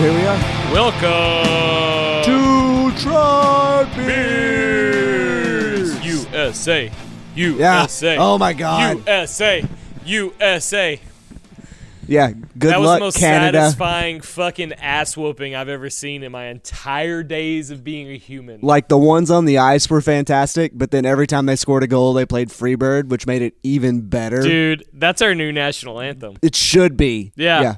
here we are. Welcome to Try Beers. USA. USA. Yeah. Oh my God. USA. Yeah. Good That was luck, the most Canada. satisfying fucking ass whooping I've ever seen in my entire days of being a human. Like the ones on the ice were fantastic, but then every time they scored a goal, they played Freebird, which made it even better. Dude, that's our new national anthem. It should be. Yeah.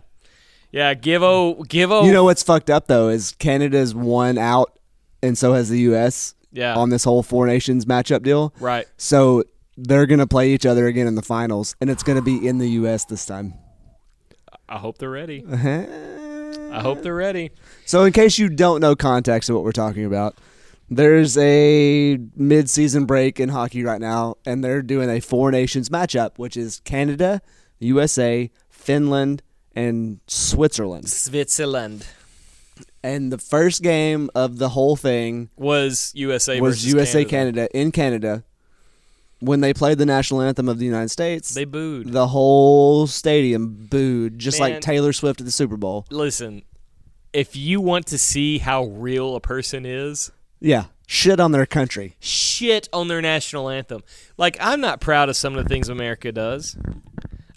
Yeah, give-o. You know what's fucked up though is Canada's won out, and so has the U.S. Yeah. on this whole Four Nations matchup deal. Right. So they're gonna play each other again in the finals, and it's gonna be in the U.S. this time. I hope they're ready. I hope they're ready. So in case you don't know context of what we're talking about, there's a mid-season break in hockey right now, and they're doing a Four Nations matchup, which is Canada, USA, Finland, and Switzerland. And the first game of the whole thing was USA was versus USA Canada. Canada in Canada. When they played the national anthem of the United States, They booed. the whole stadium booed, just Man. like Taylor Swift at the Super Bowl. Listen, if you want to see how real a person is, Yeah, shit on their country. shit on their national anthem. Like, I'm not proud of some of the things America does.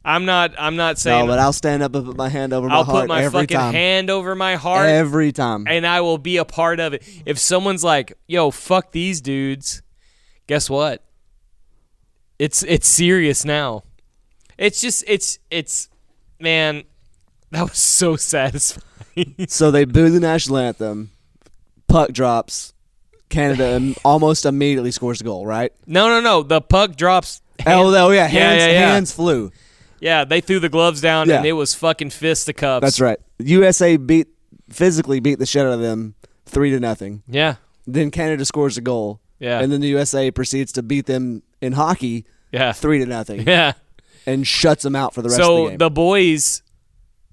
I'm not saying No, but I'll stand up and put my hand over my I'll heart put my every fucking time. hand over my heart Every time. and I will be a part of it. If someone's like, "Yo, fuck these dudes," guess what? It's serious now. It's man, that was so satisfying. So they boo the national anthem. Puck drops. Canada almost immediately scores the goal, right? No. The puck drops. Yeah. Yeah. Hands flew. Yeah, they threw the gloves down Yeah. and it was fucking fisticuffs. That's right. USA physically beat the shit out of them 3-0. Yeah. Then Canada scores a goal. Yeah. And then the USA proceeds to beat them in hockey Yeah. 3-0 Yeah. and shuts them out for the rest of So the game. the boys,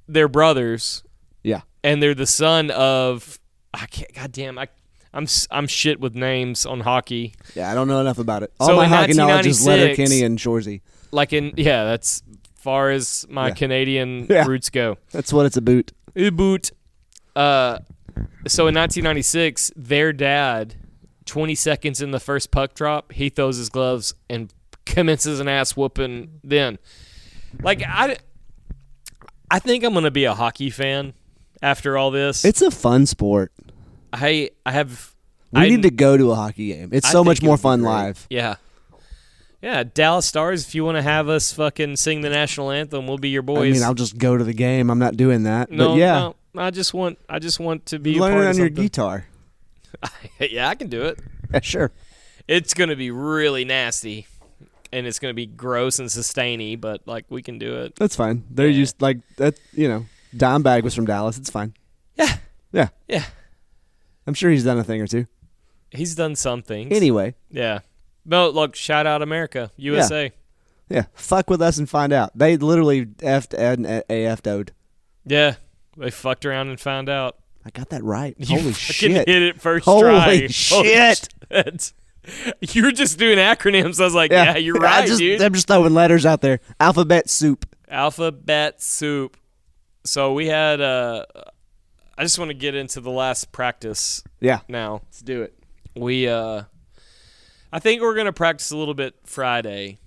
they're brothers, Yeah. and they're the son of I'm shit with names on hockey. Yeah, I don't know enough about it. All So my in hockey knowledge is 1996 Letterkenny and Shoresy. Like that's far as my Yeah. Canadian Yeah. roots go. That's what it's about. Boot. So in 1996, their dad, 20 seconds in the first puck drop, he throws his gloves and commences an ass whooping. Then, like I think I'm gonna be a hockey fan after all this. It's a fun sport. We We need to go to a hockey game. It's so much more fun live. Yeah. Yeah, Dallas Stars, if you want to have us fucking sing the national anthem, we'll be your I boys. mean, I'll just go to the game. I'm not doing that. no, but yeah, no, I just want to be a learn part it of on your something. guitar. Yeah, I can do it. Yeah, sure. It's going to be really nasty, and it's going to be gross and sustainy, but, like, we can do it. That's fine. They're Yeah. used like that. Dimebag was from Dallas. It's fine. Yeah. Yeah, Yeah. I'm sure he's done a thing or two. He's done some things. Anyway, Yeah. No, look, shout out America, USA. yeah, fuck with us and find out. They literally effed and AF'd. Yeah. They fucked around and found out. I got that right. You Holy fucking shit! hit it first Holy try. shit. Shit. You were just doing acronyms. I was like, yeah you're right, dude. I'm just throwing letters out there. Alphabet soup. Alphabet soup. So we had I just want to get into the last practice Yeah, now. let's do it. We I think we're going to practice a little bit Friday.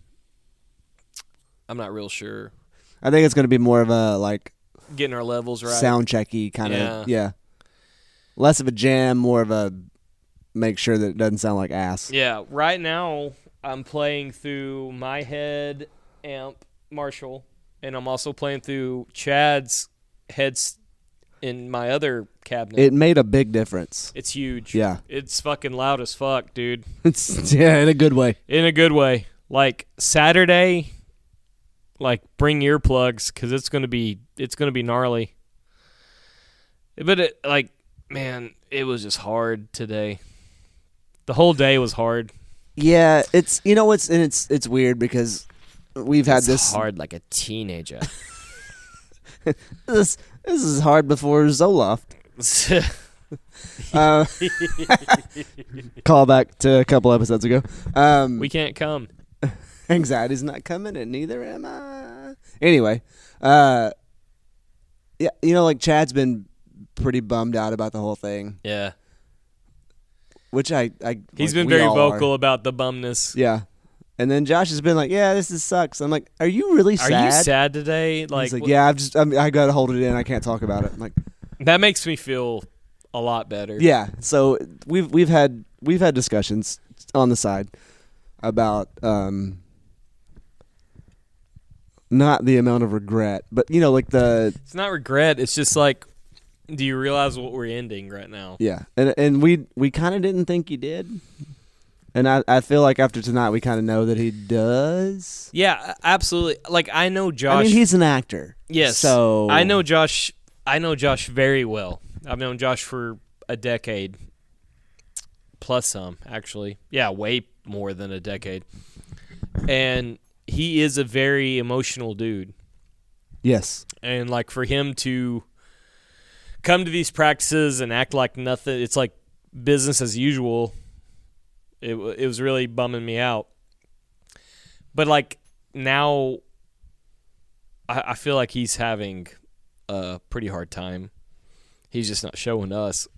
I'm not real sure. I think it's going to be more of a like Getting our levels right. sound checky kind of. Yeah. Yeah. Less of a jam, more of a make sure that it doesn't sound like ass. Yeah, right now I'm playing through my head amp Marshall, and I'm also playing through Chad's heads in my other cabinet. It made a big difference. It's huge. Yeah. It's fucking loud as fuck, dude. It's in a good way. In a good way. Like Saturday, like bring earplugs because it's gonna be gnarly. But man, it was just hard today. The whole day was hard. Yeah, it's it's weird because we've had It's this hard like a teenager. this is hard before Zoloft. Call back to a couple episodes ago. We can't come. Anxiety's not coming, and neither am I. Anyway, yeah, like Chad's been pretty bummed out about the whole thing, Yeah. which He's like, been we very all vocal are. about the bumness. Yeah. And then Josh has been like, "Yeah, sucks." I'm like, "Are you really sad?" Are you sad today? He's like, "Yeah, I got to hold it in. I can't talk about it." I'm like, That makes me feel a lot better. yeah. So we've had discussions on the side about not the amount of regret, but like It's not regret. It's just like, do you realize what we're ending right now? yeah. And we kind of didn't think he did. And I feel like after tonight we kind of know that he does. Yeah, absolutely. Like, I know Josh. I mean, he's an actor. Yes. So I know Josh very well. I've known Josh for a decade. Plus some, actually. Yeah, way more than a decade. And he is a very emotional dude. Yes. And, like, for him to come to these practices and act like nothing, it's like business as usual. It was really bumming me out. But, like, now I feel like he's having a pretty hard time. He's just not showing us,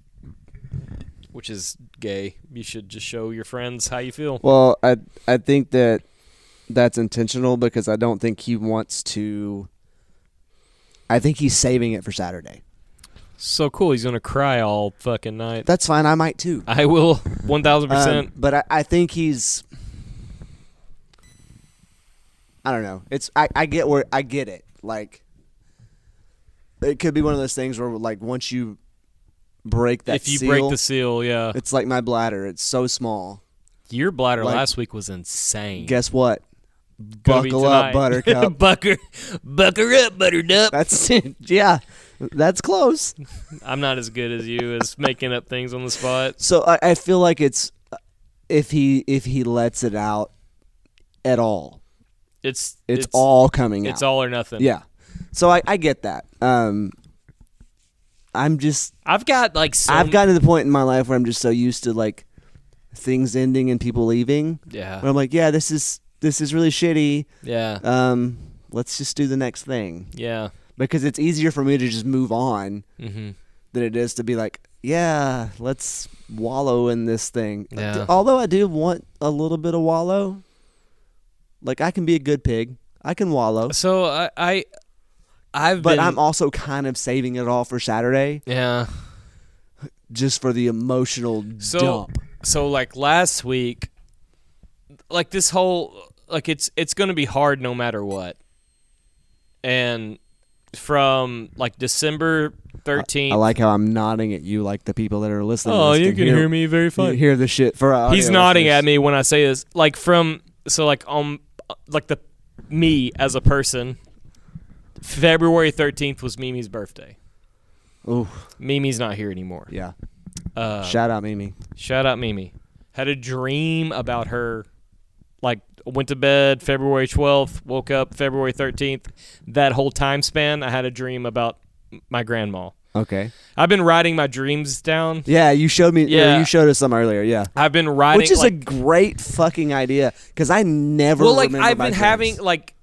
which is gay. You should just show your friends how you feel. Well, I think that's intentional because I don't think he wants to. I think he's saving it for Saturday. So cool. He's going to cry all fucking night. That's fine. I might too. I will, 1,000%. But I think he's. I don't know. I get it. Like, it could be one of those things where, like, once you break that if you seal, break the seal, yeah. it's like my bladder. It's so small. Your bladder like- last week was insane. Guess what? Gonna be Buckle up, tonight. Buttercup. Bucker up, Buttercup. That's yeah. That's close. I'm not as good as you as making up things on the spot. So I feel like it's if he lets it out at all, It's all coming out. It's all or nothing. Yeah. So I get that. I'm just I've got like I've gotten to the point in my life where I'm just so used to like things ending and people leaving. Yeah. Where I'm like, yeah, this is really shitty. Yeah. Let's just do the next thing. Yeah. Because it's easier for me to just move on Mm-hmm. than it is to be like, yeah, let's wallow in this thing. Yeah. Although I do want a little bit of wallow. Like, I can be a good pig. I can wallow. So I've But been, I'm also kind of saving it all for Saturday yeah. just for the emotional dump. So like last week, like this whole like it's going to be hard no matter what. And from like December 13th. I like how I'm nodding at you like the people that are listening. Oh, to this you can hear me very You fine. hear the shit for our He's audio nodding listeners. at me when I say this. Like like me as a person, February 13th was Mimi's birthday. Ooh, Mimi's not here anymore. yeah. Shout Shout out Mimi. out Mimi. Had a dream about her. Like, went to bed February 12th, woke up February 13th. That whole time span, I had a dream about my grandma. Okay. I've been writing my dreams down. Yeah, you showed me. Yeah. You showed us some earlier. Yeah. I've been writing, Which is like, a great fucking idea because I never. well, like remember I've my been dreams. having like,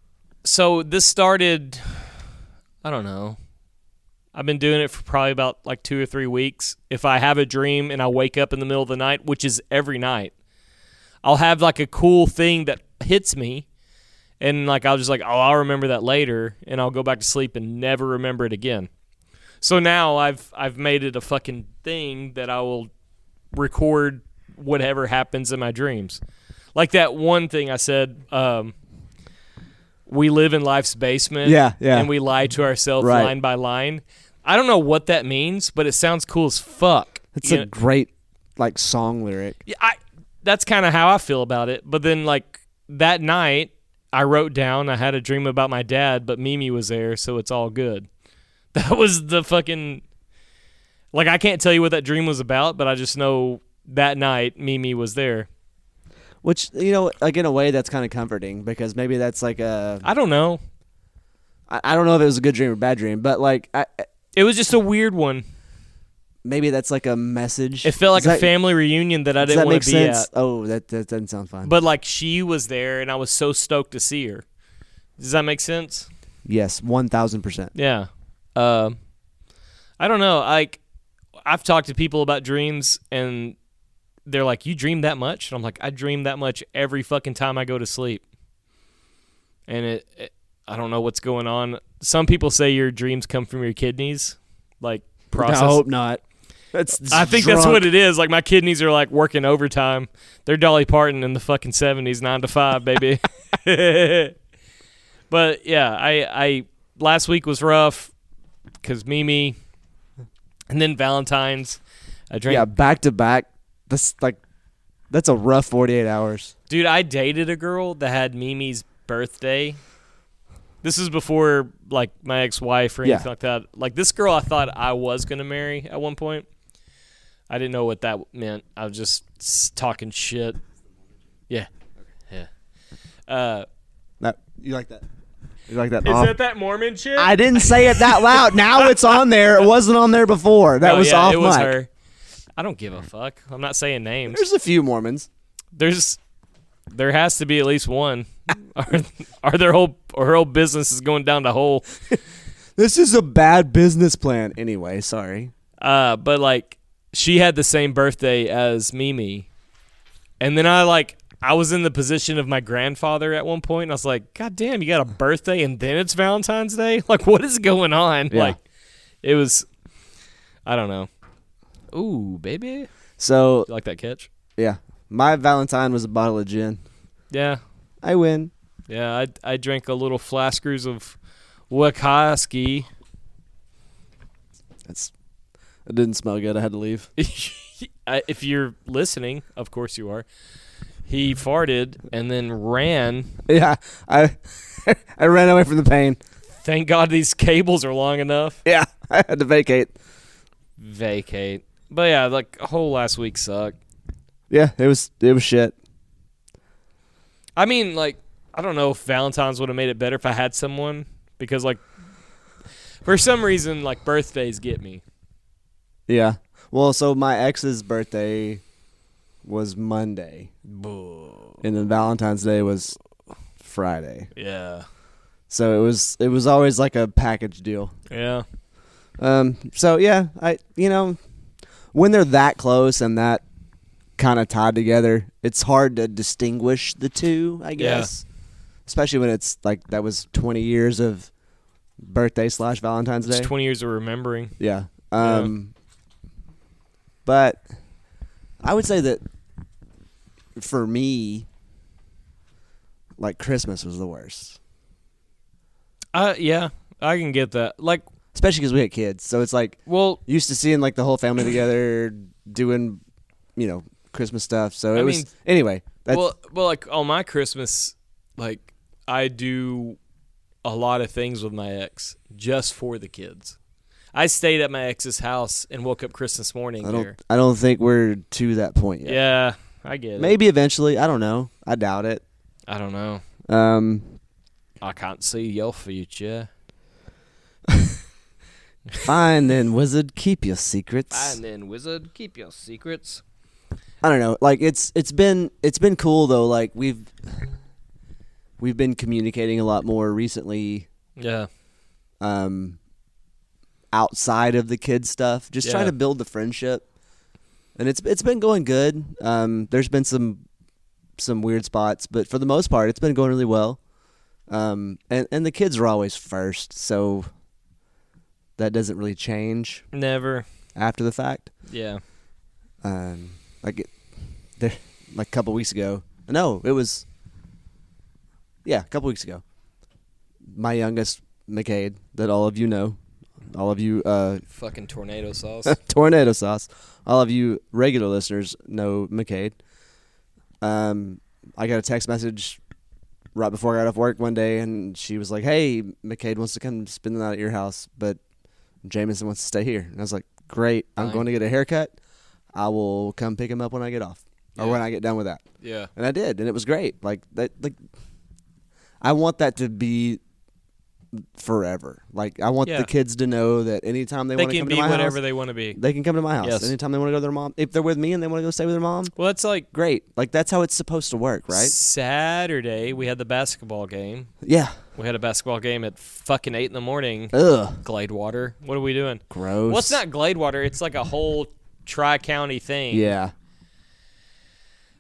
so this started. I don't know. I've been doing it for probably about like 2 or 3 weeks. If I have a dream and I wake up in the middle of the night, which is every night, I'll have like a cool thing that hits me, and like I'll just like, oh, I'll remember that later, and I'll go back to sleep and never remember it again. So now I've made it a fucking thing that I will record whatever happens in my dreams. Like that one thing I said, we live in life's basement, Yeah. and we lie to ourselves Right. line by line. I don't know what that means, but it sounds cool as fuck. It's You a know? great like song lyric. Yeah, that's kind of how I feel about it. But then, like, that night, I wrote down, I had a dream about my dad, but Mimi was there, so it's all good. That was the fucking... Like, I can't tell you what that dream was about, but I just know that night, Mimi was there. Which, like in a way that's kind of comforting because maybe that's like a... I don't know. I don't know if it was a good dream or bad dream, but like It was just a weird one. maybe that's like a message. It felt like Does a that- family reunion that I Does didn't that make want to be sense? at. Oh, that doesn't sound fun. But, like, she was there, and I was so stoked to see her. Does that make sense? Yes, 1,000%. Yeah. I don't know. Like, I've talked to people about dreams, and they're like, "You dream that much?" And I'm like, "I dream that much every fucking time I go to sleep." And I don't know what's going on. Some people say your dreams come from your kidneys, like process. I hope not. I think that's what it is. Like my kidneys are like working overtime. They're Dolly Parton in the fucking 70s, 9 to 5, baby. But yeah, I last week was rough because Mimi, and then Valentine's. I drank. Back to back. That's a rough 48 hours. Dude, I dated a girl that had Mimi's birthday. This is before like my ex-wife or anything like that. Like this girl, I thought I was gonna marry at one point. I didn't know what that meant. I was just talking shit. Yeah. You like that? You like that? Is that Mormon shit? I didn't say it that loud. Now it's on there. It wasn't on there before. That was off it was mic. her. I don't give a fuck. I'm not saying names. There's a few Mormons. There has to be at least one. Or her whole business is going down the hole. This is a bad business plan. Anyway, sorry. But like she had the same birthday as Mimi, and then I was in the position of my grandfather at one point, and I was like, God damn, you got a birthday and then it's Valentine's Day? Like, what is going on? Yeah. Like, it was, I don't know. Ooh, baby. So, You like that catch? yeah. My Valentine was a bottle of gin. Yeah. I win. Yeah, I drank a little flaskers of Wakaski. It didn't smell good. I had to leave. If you're listening, of course you are. He farted and then ran. Yeah, I ran away from the pain. Thank God these cables are long enough. Yeah, I had to vacate. But yeah, like whole last week sucked. Yeah, it was shit. I mean, like, I don't know if Valentine's would have made it better if I had someone, because like for some reason like birthdays get me. Yeah. Well, so my ex's birthday was Monday. And then Valentine's Day was Friday. Yeah. So it was always like a package deal. Yeah. So yeah, when they're that close and that kind of tied together, it's hard to distinguish the two, I guess. Yeah. Especially when it's like that was 20 years of birthday / Valentine's Day. It's 20 years of remembering. Yeah. But I would say that for me, like Christmas was the worst. Yeah, I can get that. Like, especially because we had kids, so it's like, well, used to seeing like the whole family together doing, Christmas stuff. So anyway. Well, like on my Christmas, like I do a lot of things with my ex just for the kids. I stayed at my ex's house and woke up Christmas morning there. I don't think we're to that point yet. Yeah, I get it. Maybe eventually. I don't know. I doubt it. I don't know. I can't see your future. Fine then, wizard, keep your secrets. Fine then, wizard, keep your secrets. I don't know. Like it's been cool though. Like we've been communicating a lot more recently. Yeah. Outside of the kids stuff, just trying to build the friendship, and it's been going good. There's been some weird spots, but for the most part, it's been going really well. And the kids are always first, so that doesn't really change. Never after the fact. Yeah. Like a couple weeks ago. No, it was. Yeah, a couple weeks ago. My youngest, McCade, that all of you know. All of you fucking tornado sauce. Tornado sauce. All of you regular listeners know McCade. I got a text message right before I got off work one day, and she was like, "Hey, McCade wants to come spend the night at your house, but Jameson wants to stay here." And I was like, "Great, I'm going to get a haircut. I will come pick him up when I get off, or when I get done with that." Yeah. And I did, and it was great. Like that. Like I want that to be forever. Like I want the kids to know that anytime they want to come to my house, they can be whatever they want to be. They can come to my house. Yes. Anytime they want to go to their mom. If they're with me and they want to go stay with their mom, well, that's like great. Like that's how it's supposed to work, right? Saturday we had the basketball game. Yeah. We had a basketball game at fucking 8 in the morning. Ugh. Gladewater. What are we doing? Gross. Well, it's not Gladewater. It's like a whole tri-county thing. Yeah.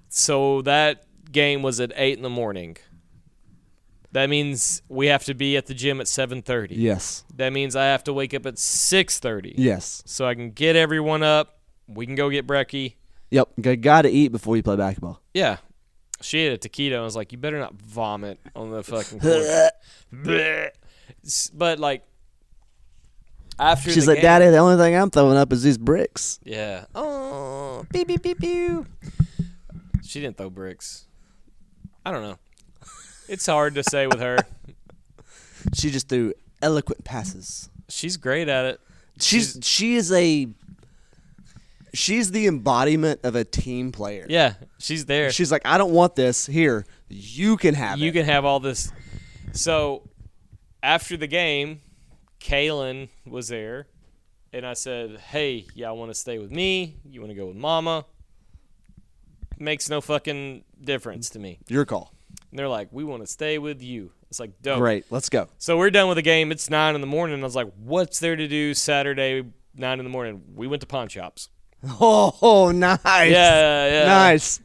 So that game was at 8 in the morning. That means we have to be at the gym at 7:30. Yes. That means I have to wake up at 6:30. Yes. So I can get everyone up. We can go get brekkie. Yep. Got to eat before you play basketball. Yeah. She ate a taquito and was like, you better not vomit on the fucking court. Bleh. But, like, after She's the like, game, Daddy, the only thing I'm throwing up is these bricks. yeah. Oh, pew, pew, pew, pew. She didn't throw bricks. I don't know. It's hard to say with her. She just threw eloquent passes. She's great at it. She's the embodiment of a team player. Yeah, she's there. She's like, I don't want this. Here, you can have it. You can have all this. So, after the game, Kaylin was there, and I said, hey, y'all want to stay with me? You want to go with Mama? Makes no fucking difference to me. Your call. And they're like, we want to stay with you. It's like, dope. Great. Let's go. So we're done with the game. It's 9 in the morning. I was like, what's there to do Saturday, 9 in the morning? We went to pawn shops. Oh, nice. Yeah. Nice.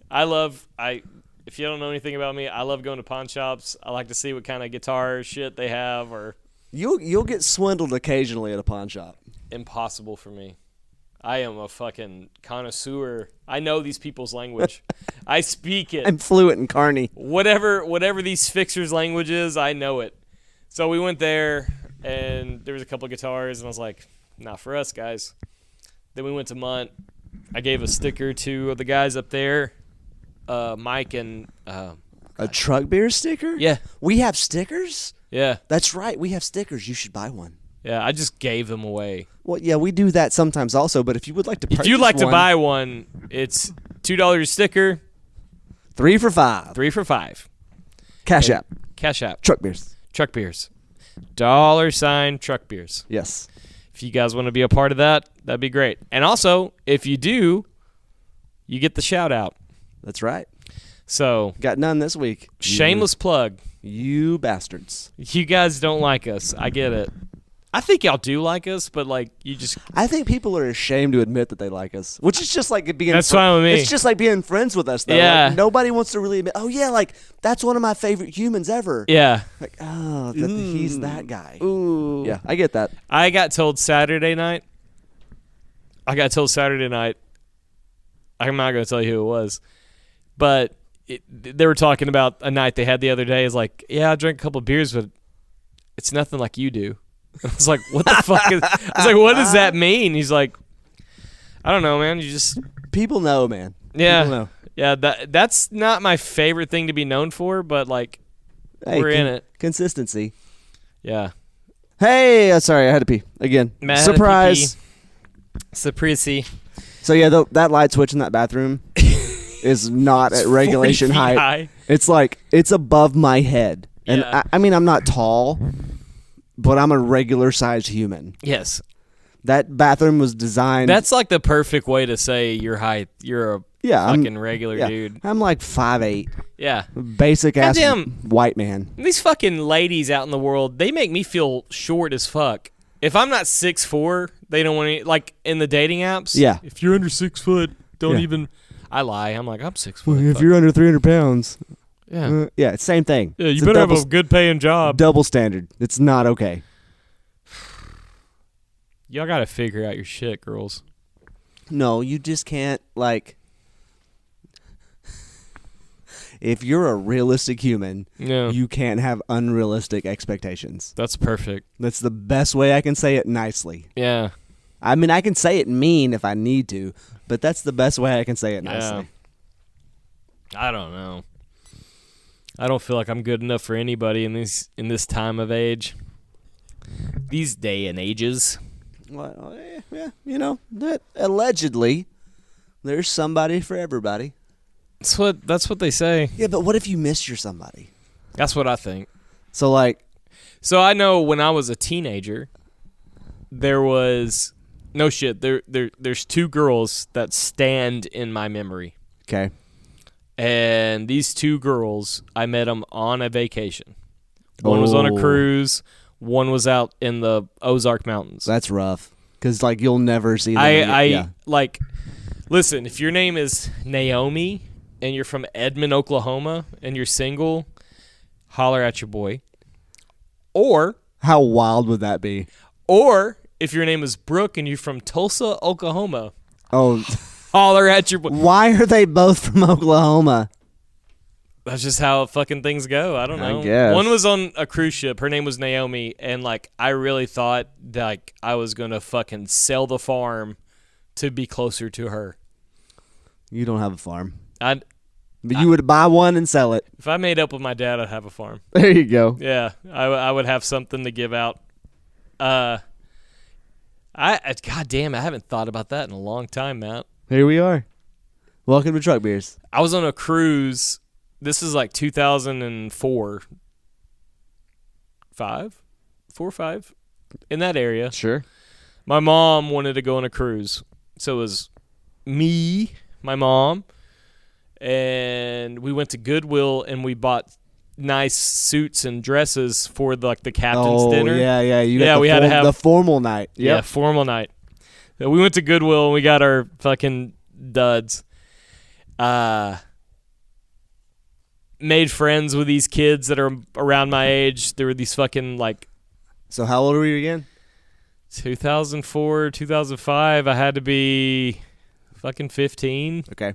If you don't know anything about me, I love going to pawn shops. I like to see what kind of guitar shit they have, or You'll get swindled occasionally at a pawn shop. impossible for me. I am a fucking connoisseur. I know these people's language. I speak it. I'm fluent in Carney. Whatever these fixers' language is, I know it. So we went there, and there was a couple of guitars, and I was like, not for us, guys. Then we went to Munt. I gave a sticker to the guys up there, Mike and A truck beer sticker? yeah, We have stickers? yeah, That's right. We have stickers. You should buy one. yeah. I just gave them away. Well, yeah, we do that sometimes also, but if you would like to purchase If you'd like to one, buy one, it's $2 a sticker, 3 for $5. 3 for $5. Cash app. Cash app. Truck beers. Truck beers. $ truck beers. Yes. If you guys want to be a part of that, that'd be great. And also, if you do, you get the shout out. That's right. So, Got none this week. shameless plug. You bastards. You guys don't like us. I get it. I think y'all do like us, but like you just I think people are ashamed to admit that they like us, which is just like being. That's fine with me. It's just like being friends with us, though. Yeah. Like, nobody wants to really admit. Oh yeah, like that's one of my favorite humans ever. yeah. Like he's that guy. Ooh. Yeah, I get that. I got told Saturday night. I'm not going to tell you who it was, but they were talking about a night they had the other day. Is like, yeah, I drank a couple of beers, but it's nothing like you do. I was like, what the fuck? I was like, what does that mean? He's like, I don't know, man. You just People know, man. yeah, People know. yeah. That's not my favorite thing to be known for, but like, Hey, we're in it. Consistency. Yeah. Hey, sorry, I had to pee again. Matt had to Surprise. Surprisey. So yeah, that light switch in that bathroom is not at regulation 40 feet height. high. It's like it's above my head, and Yeah. I mean I'm not tall, but I'm a regular sized human. Yes. That bathroom was designed. That's like the perfect way to say your height. You're a fucking regular dude. I'm like 5'8", Yeah. basic ass Goddamn. white man. These fucking ladies out in the world, they make me feel short as fuck. If I'm not 6'4", they don't want to, like in the dating apps. Yeah. If you're under 6 foot, don't Yeah. even. I lie. I'm like, I'm 6 foot. If Fuck. you're under 300 pounds, Yeah. yeah, it's same thing. Yeah, It's you better have double, a good paying job. double standard. It's not okay. Y'all got to figure out your shit, girls. No, you just can't like. If you're a realistic human, Yeah. you can't have unrealistic expectations. That's perfect. That's the best way I can say it nicely. Yeah. I mean, I can say it mean if I need to, but that's the best way I can say it nicely. I don't know. I don't feel like I'm good enough for anybody in this time of age. These day and ages. Well, yeah, you know, that allegedly there's somebody for everybody. That's what they say. Yeah, but what if you miss your somebody? That's what I think. So like, So I know when I was a teenager, there was no shit. There's 2 girls that stand in my memory, okay, and these 2 girls, I met them on a vacation. One was on a Oh. cruise. One was out in the Ozark Mountains. That's rough. Because, like, you'll never see them. I like, listen, if your name is Naomi and you're from Edmond, Oklahoma, and you're single, holler at your boy. Or How wild would that be? if your name is Brooke and you're from Tulsa, Oklahoma, Oh, holler at your boy. why are they both from Oklahoma? That's just how fucking things go. I don't know. I guess. One was on a cruise ship. Her name was Naomi, and like I really thought like I was gonna fucking sell the farm to be closer to her. You don't have a farm. But But you would buy one and sell it. if I made up with my dad, I'd have a farm. There you go. Yeah, I would have something to give out. God damn, I haven't thought about that in a long time, Matt. Here we are. Welcome to Truck Beers. I was on a cruise. This is like 2004, 4 or 5, in that area. Sure. My mom wanted to go on a cruise, so it was me, my mom, and we went to Goodwill and we bought nice suits and dresses for the captain's dinner. Yeah. You got Yeah, the we had to have- the formal night. Yeah, formal night. So we went to Goodwill and we got our fucking duds. Made friends with these kids that are around my age. There were these fucking like So how old were you again? 2004, 2005. I had to be fucking 15, Okay.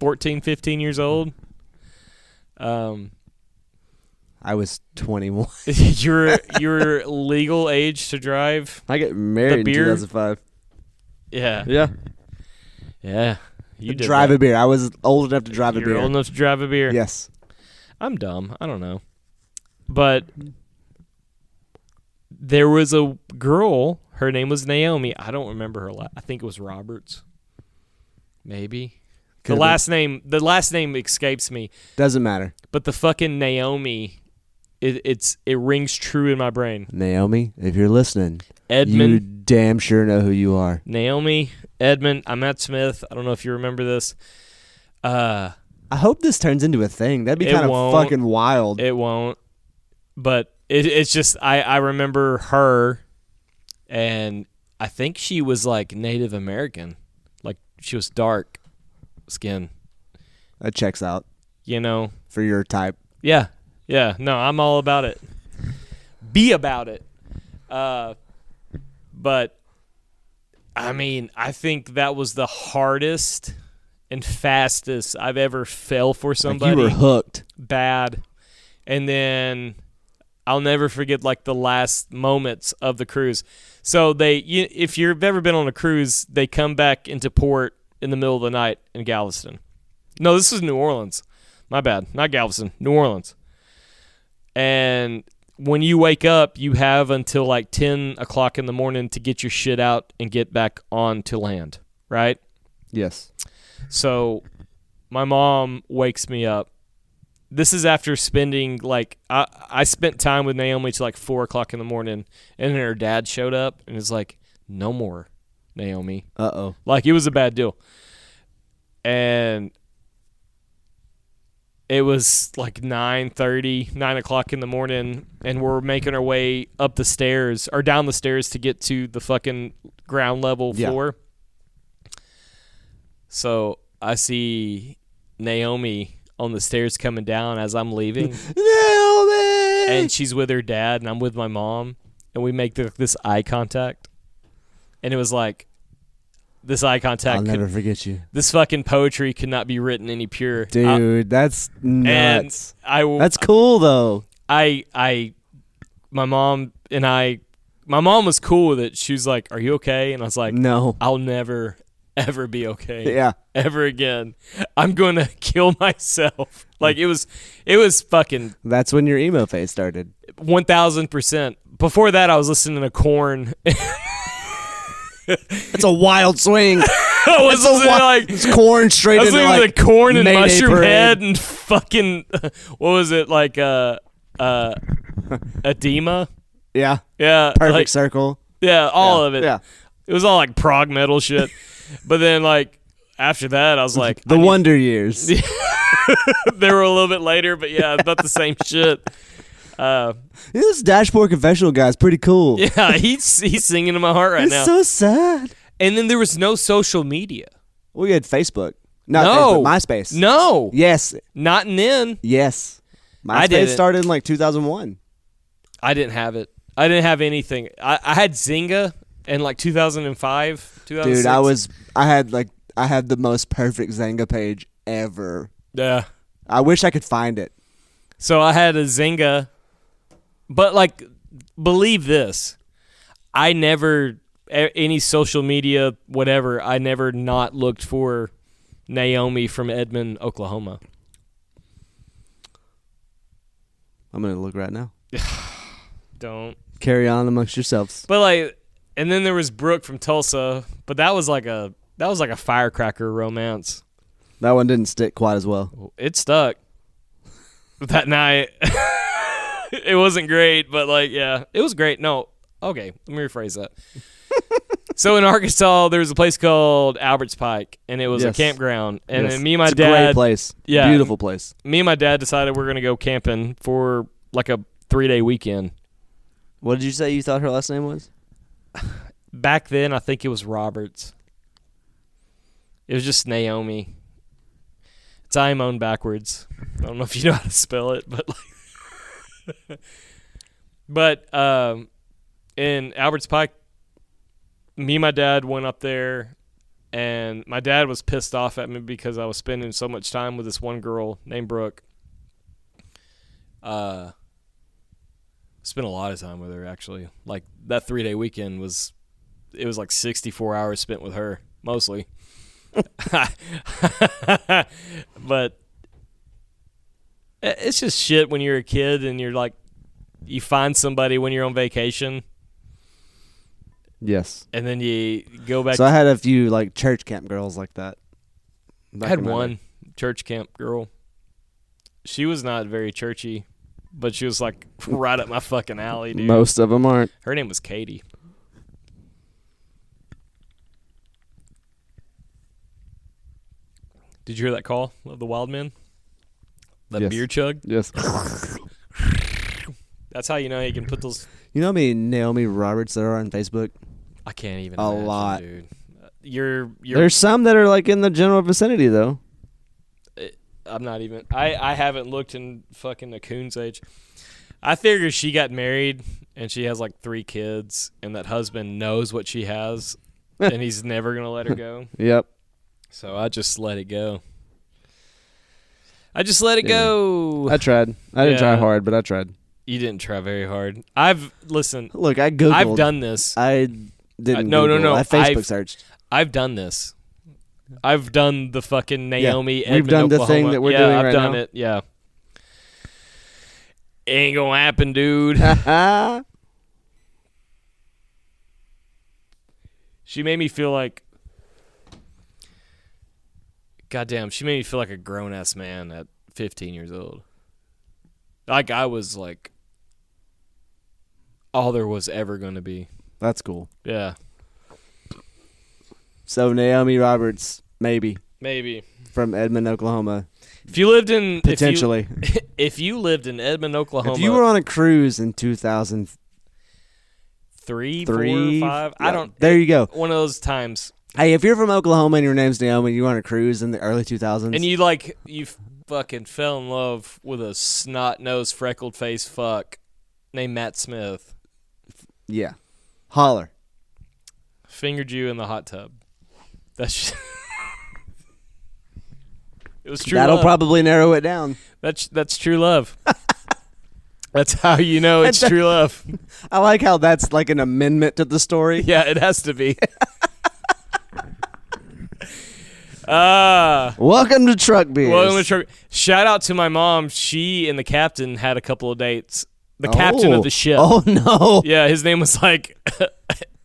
14, 15 years old. I was 21. You're legal age to drive. I get married in beer? 2005. Yeah. Yeah. You did Drive that. a beer. I was old enough to drive a You're beer. old enough to drive a beer. Yes. I'm dumb. I don't know. But there was a girl. Her name was Naomi. I don't remember her. I think it was Roberts. Maybe. Could've The last name escapes me. Doesn't matter. But the fucking Naomi, it rings true in my brain. Naomi, if you're listening, Edmund. you damn sure know who you are. Naomi, Edmund. I'm Matt Smith. I don't know if you remember this. I hope this turns into a thing. That'd be It kind of won't. fucking wild. It won't. But it's just I remember her, and I think she was like Native American, like she was dark skin. That checks out You know. for your type. Yeah. No, I'm all about it. Be about it. But I mean, I think that was the hardest and fastest I've ever fell for somebody. Like you were hooked. Bad. And then I'll never forget like the last moments of the cruise. So if you've ever been on a cruise, they come back into port in the middle of the night in Galveston. No, this was New Orleans. My bad. Not Galveston. New Orleans. And when you wake up, you have until like 10 o'clock in the morning to get your shit out and get back on to land, right? Yes. So my mom wakes me up. This is after spending like I spent time with Naomi till like 4 o'clock in the morning, and then her dad showed up and was like, "No more, Naomi." Uh-oh. Like it was a bad deal, and it was like 9:30, 9 o'clock in the morning, and we're making our way up the stairs or down the stairs to get to the fucking ground level floor. So I see Naomi on the stairs coming down as I'm leaving. Naomi! And she's with her dad, and I'm with my mom, and we make this eye contact. And it was like, this eye contact. I'll never forget you. This fucking poetry could not be written any purer. Dude, that's nuts. That's cool, though. My mom was cool with it. She was like, "Are you okay?" And I was like, No. I'll never, ever be okay. Yeah. Ever again. I'm going to kill myself. Like, it was fucking That's when your emo phase started. 1,000%. Before that, I was listening to Korn. That's a wild swing. I was listening to, like, It's corn straight I was into, listening like, to Korn and Mayday Mushroom Parade. Head and fucking, what was it, like, Edema? Yeah. Yeah. Perfect like, circle. yeah, all Yeah, of it. yeah. It was all, like, prog metal shit. But then, like, after that, I was like, The Wonder Years. they were a little bit later, but yeah, about the same shit. This Dashboard Confessional guy is pretty cool. Yeah, he's singing in my heart right It's now. so sad. And then there was no social media. We had Facebook. Not No. Facebook, MySpace. No. Yes. Not then. Yes. I MySpace didn't. started in like 2001. I didn't have it. I didn't have anything. I had Zynga in like 2005, 2006. Dude, I had the most perfect Zynga page ever. Yeah. I wish I could find it. So I had a Zynga, but like, believe this, I never, any social media, whatever, I never not looked for Naomi from Edmond, Oklahoma. I'm going to look right now. Don't. Carry on amongst yourselves. But like, and then there was Brooke from Tulsa, but that was like a firecracker romance. That one didn't stick quite as well. It stuck that night. It wasn't great, but like, yeah, it was great. No, okay, let me rephrase that. So in Arkansas, there was a place called Alberts Pike, and it was a Yes. campground. And Yes. then me and my It's a dad, great place. Yeah. Beautiful place. me and my dad decided we're gonna go camping for like a 3-day weekend. What did you say you thought her last name was? Back then, I think it was Roberts. It was just Naomi. It's Imone backwards. I don't know if you know how to spell it, but like, but in Alberts Pike, me and my dad went up there, and my dad was pissed off at me because I was spending so much time with this one girl named Brooke. Spent a lot of time with her, actually. Like, that 3-day weekend was like 64 hours spent with her, mostly. But it's just shit when you're a kid and you're like, you find somebody when you're on vacation, Yes. and then you go back. So I had a few like church camp girls like that. I back had in my one day. church camp girl. She was not very churchy, but she was like right up my fucking alley, dude. Most of them aren't. Her name was Katie. Did you hear that call of the wild men? That Yes. beer chug? Yes. That's how you know you can put those. You know how many Naomi Roberts there are on Facebook? I can't even A imagine, lot. dude. You're There's some that are like in the general vicinity though. I'm not even. I haven't looked in fucking a coon's age. I figure she got married and she has like 3 kids, and that husband knows what she has, and he's never gonna let her go. Yep. So I just let it go. I just let it Yeah. go. I tried. I didn't try Yeah. hard, but I tried. You didn't try very hard. Listen. Look, I googled. I've done this. I didn't. No. Google. I Facebook searched. I've done this. I've done the fucking Naomi. We've Edmond, done the Oklahoma. thing that we're yeah, doing I've right done now. it. Yeah. Ain't gonna happen, dude. She made me feel like. Goddamn, she made me feel like a grown ass man at 15 years old. Like I was like all there was ever going to be. That's cool. Yeah, So Naomi Roberts, maybe maybe. from Edmond, Oklahoma, If you lived in potentially. if you lived in Edmond, Oklahoma, If you were on a cruise in 2003, 3, 4, 5, I don't. There you go. One of those times, Hey, if you're from Oklahoma and your name's Naomi, you were on a cruise in the early 2000s. and you fucking fell in love with a snot nosed, freckled face fuck named Matt Smith. Yeah. Holler. Fingered you in the hot tub. That's it was true. That'll love. probably narrow it down. That's true love. That's how you know it's true love. I like how that's like an amendment to the story. Yeah, it has to be. Welcome to Truck Beers. Well, shout out to my mom. She and the captain had a couple of dates. The captain of the ship. Oh, no. Yeah, his name was like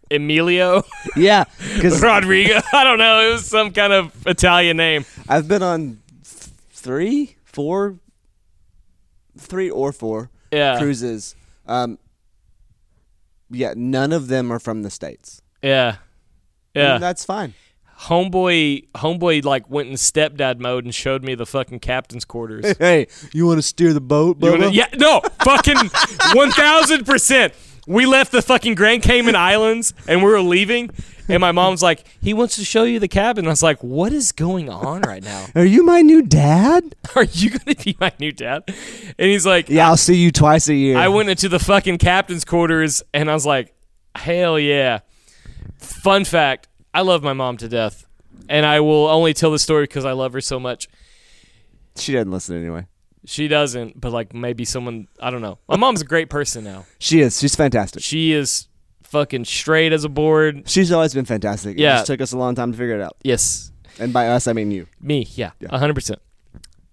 Emilio Yeah, because Rodrigo. I don't know. It was some kind of Italian name. I've been on 3 or 4 Yeah. cruises. Yeah, none of them are from the States. Yeah. Yeah. And that's fine. Homeboy like went in stepdad mode and showed me the fucking captain's quarters. Hey, you want to steer the boat, Bubba? Yeah, no, fucking 1,000%. We left the fucking Grand Cayman Islands and we were leaving, and my mom's like, he wants to show you the cabin. I was like, what is going on right now? Are you my new dad? Are you going to be my new dad? And he's like, Yeah, I'll see you twice a year. I went into the fucking captain's quarters, and I was like, hell yeah. Fun fact, I love my mom to death, and I will only tell the story because I love her so much. She doesn't listen anyway. She doesn't, but like maybe someone, I don't know. My mom's a great person now. She is. She's fantastic. She is fucking straight as a board. She's always been fantastic. Yeah. It just took us a long time to figure it out. Yes. And by us, I mean you. Me, yeah. 100%.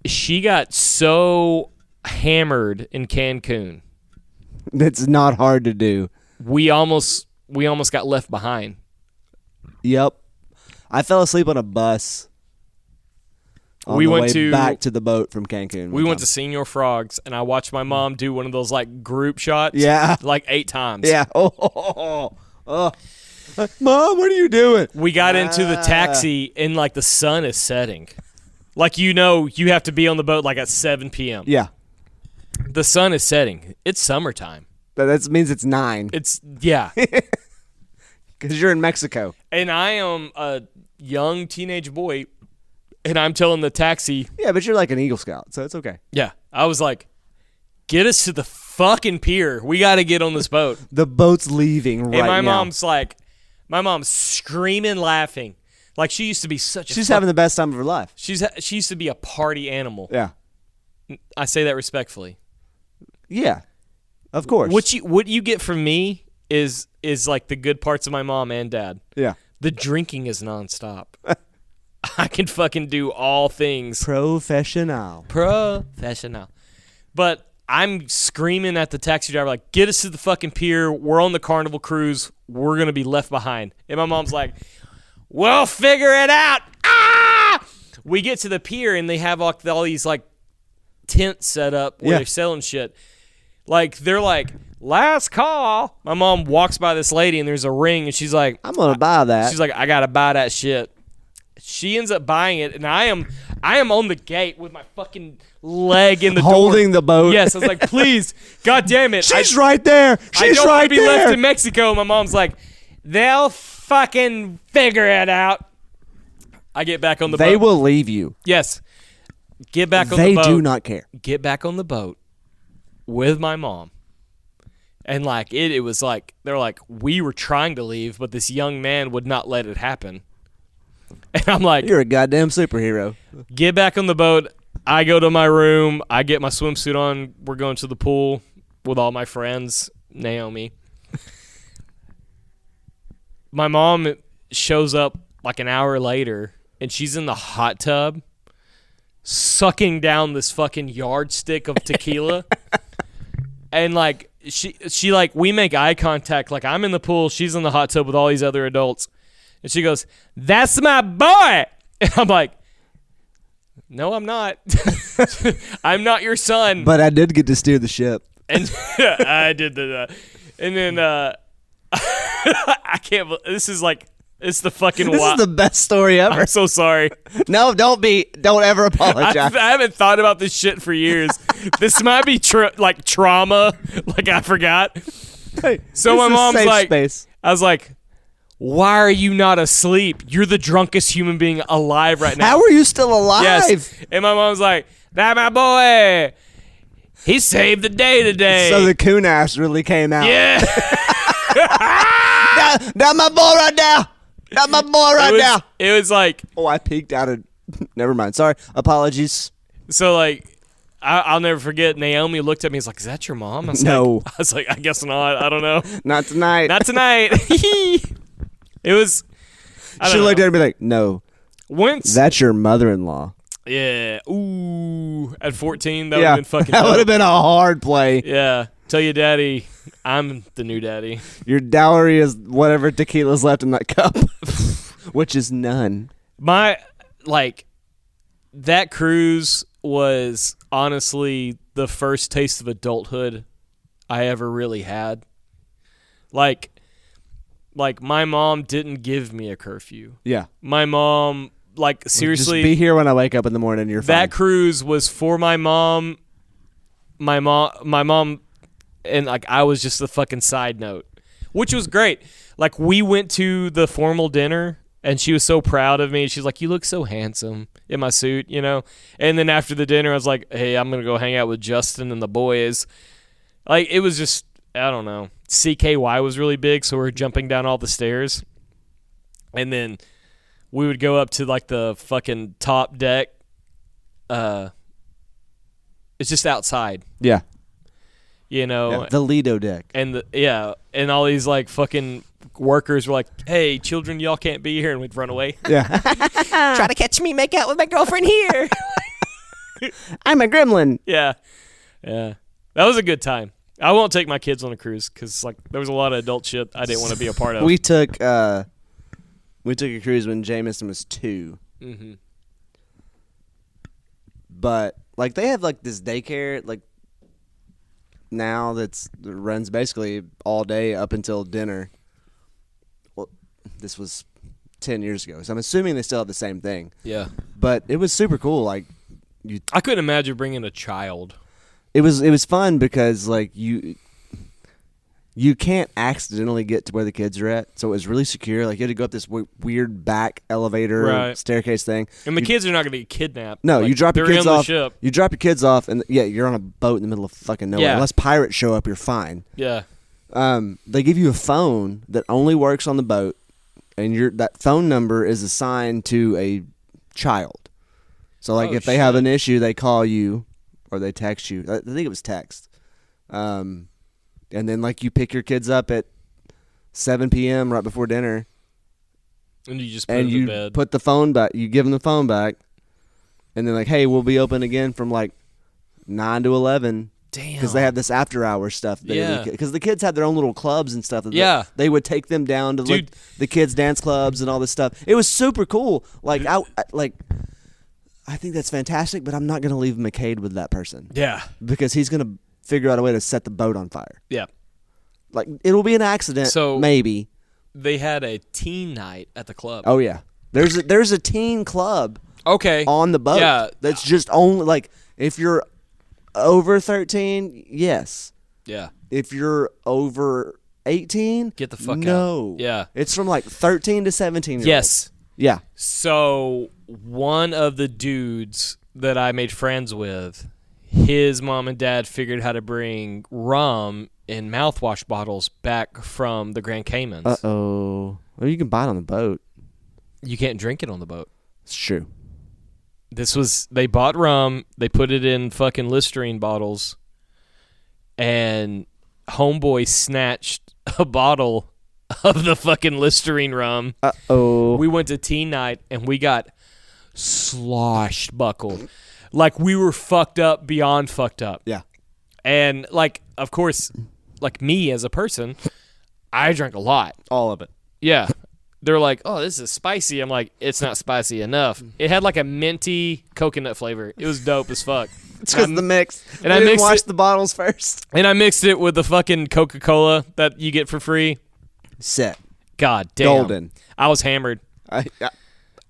She got so hammered in Cancun. It's not hard to do. We almost got left behind. Yep. I fell asleep on a bus. We went back to the boat from Cancun. We went to Senor Frogs, and I watched my mom do one of those like group shots. Yeah. Like 8 times. Yeah. Oh. Mom, what are you doing? We got into the taxi, and like the sun is setting. Like, you have to be on the boat like at 7 p.m. Yeah. The sun is setting. It's summertime. That means it's 9. Yeah. Because you're in Mexico. And I am a young teenage boy, and I'm telling the taxi. Yeah, but you're like an Eagle Scout, so it's okay. Yeah. I was like, get us to the fucking pier. We got to get on this boat. The boat's leaving right now. And my mom's screaming, laughing. Like, she used to be She's having the best time of her life. She used to be a party animal. Yeah. I say that respectfully. Yeah. Of course. What you get from me is like the good parts of my mom and dad. Yeah. The drinking is nonstop. I can fucking do all things. Professional. But I'm screaming at the taxi driver, like, get us to the fucking pier. We're on the Carnival cruise. We're going to be left behind. And my mom's like, we'll figure it out. Ah! We get to the pier, and they have all these, like, tents set up where they're selling shit. Like, they're like, last call. My mom walks by this lady, and there's a ring, and she's like, I'm going to buy that. She's like, I got to buy that shit. She ends up buying it, and I am on the gate with my fucking leg in the holding door. the boat. Yes, I was like, please, God damn it. She's right there. She's I don't right want to be there. left in Mexico. My mom's like, they'll fucking figure it out. I get back on the boat. They will leave you. Yes. Get back on They the boat. do not care. Get back on the boat with my mom. And like it was like, they're like, we were trying to leave, but this young man would not let it happen. And I'm like, You're a goddamn superhero. get back on the boat. I go to my room. I get my swimsuit on. We're going to the pool with all my friends, Naomi. My mom shows up like an hour later, and she's in the hot tub sucking down this fucking yardstick of tequila. And like she like, we make eye contact. Like, I'm in the pool, she's in the hot tub with all these other adults. And she goes, that's my boy. And I'm like, no, I'm not. I'm not your son. But I did get to steer the ship. And I did that. And then I can't believe this is like, it's the fucking This is the best story ever. I'm so sorry. No, don't ever apologize. I haven't thought about this shit for years. This might be like trauma. Like, I forgot. Hey, So my this is mom's safe like, space. I was like, why are you not asleep? You're the drunkest human being alive right now. How are you still alive? Yes. And my mom's like, that my boy. He saved the day today. So the coon ass really came out. yeah. That my boy right now. That my boy right now. It was like, Oh, I peeked out of. Never mind. Sorry. Apologies. so like, I'll never forget. Naomi looked at me. He's like, "Is that your mom?" No. I was like, "I guess not. I don't know. Not tonight. Not tonight." It was. I She don't looked know. at me like, no, Once. that's your mother-in-law. Yeah. Ooh. At 14, that would have been fucking. that would dope. have been a hard play. Yeah. Tell your daddy, I'm the new daddy. Your dowry is whatever tequila's left in that cup, which is none. That cruise was honestly the first taste of adulthood I ever really had. Like, Like, my mom didn't give me a curfew. Yeah. My mom, like, seriously. Just be here when I wake up in the morning. You're fine. That cruise was for my mom. My mom, and, like, I was just the fucking side note, which was great. Like, we went to the formal dinner, and she was so proud of me. She's like, you look so handsome in my suit, you know? And then after the dinner, I was like, hey, I'm going to go hang out with Justin and the boys. Like, it was just, I don't know. CKY was really big, so we were jumping down all the stairs. And then we would go up to, like, the fucking top deck. It's just outside. Yeah. You know? Yeah, the Lido deck. And, and all these, like, fucking workers were like, hey, children, y'all can't be here. And we'd run away. Yeah. Try to catch me, make out with my girlfriend here. I'm a gremlin. Yeah. Yeah. That was a good time. I won't take my kids on a cruise because, like, there was a lot of adult shit I didn't want to be a part of. We took a cruise when Jameson was 2. Mm-hmm. But, like, they have, like, this daycare, like, now that runs basically all day up until dinner. Well, this was 10 years ago, so I'm assuming they still have the same thing. Yeah. But it was super cool. Like, I couldn't imagine bringing a child. It was fun because, like, you can't accidentally get to where the kids are at, so it was really secure. Like, you had to go up this weird back elevator staircase thing. And the kids are not going to get kidnapped. No, like, you drop your they're kids in off. The ship. You drop your kids off, and you're on a boat in the middle of fucking nowhere. Yeah. Unless pirates show up, you're fine. Yeah. They give you a phone that only works on the boat, and that phone number is assigned to a child. So, like, if they have an issue, they call you or they text you. I think it was text. And then, like, you pick your kids up at 7 p.m. right before dinner. And you just put them to bed. Put the phone back. You give them the phone back. And then, like, hey, we'll be open again from, like, 9 to 11. Damn. Because they have this after-hour stuff. Because the kids had their own little clubs and stuff. They would take them down to, like, the kids' dance clubs and all this stuff. It was super cool. Like, I think that's fantastic, but I'm not going to leave McCade with that person. Yeah. Because he's going to figure out a way to set the boat on fire. Yeah. Like, it'll be an accident, maybe. They had a teen night at the club. Oh, yeah. There's a teen club on the boat. Yeah. That's just only, like, if you're over 13, yes. Yeah. If you're over 18, get the fuck out. No. Yeah. It's from, like, 13 to 17 years Yes. old. Yeah. So one of the dudes that I made friends with, his mom and dad figured how to bring rum in mouthwash bottles back from the Grand Caymans. Uh-oh. Well, you can buy it on the boat. You can't drink it on the boat. It's true. They bought rum, they put it in fucking Listerine bottles, and homeboy snatched a bottle of the fucking Listerine rum. Uh-oh. We went to teen night, and we got sloshed buckled. Like, we were fucked up beyond fucked up. Yeah. And, like, of course, like me as a person, I drank a lot. All of it. Yeah. They're like, oh, this is spicy. I'm like, it's not spicy enough. It had, like, a minty coconut flavor. It was dope as fuck. It's because of the mix. And I didn't wash the bottles first. And I mixed it with the fucking Coca-Cola that you get for free. Set. God damn. Golden. I was hammered.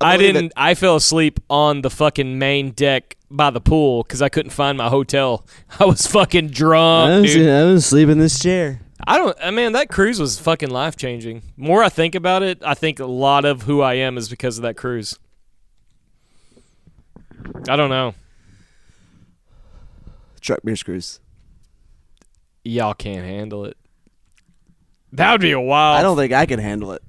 I fell asleep on the fucking main deck by the pool because I couldn't find my hotel. I was fucking drunk, dude. I was asleep in this chair. Man, that cruise was fucking life-changing. More I think about it, I think a lot of who I am is because of that cruise. I don't know. Truck beer cruise. Y'all can't handle it. That would be a wild... I don't think I can handle it.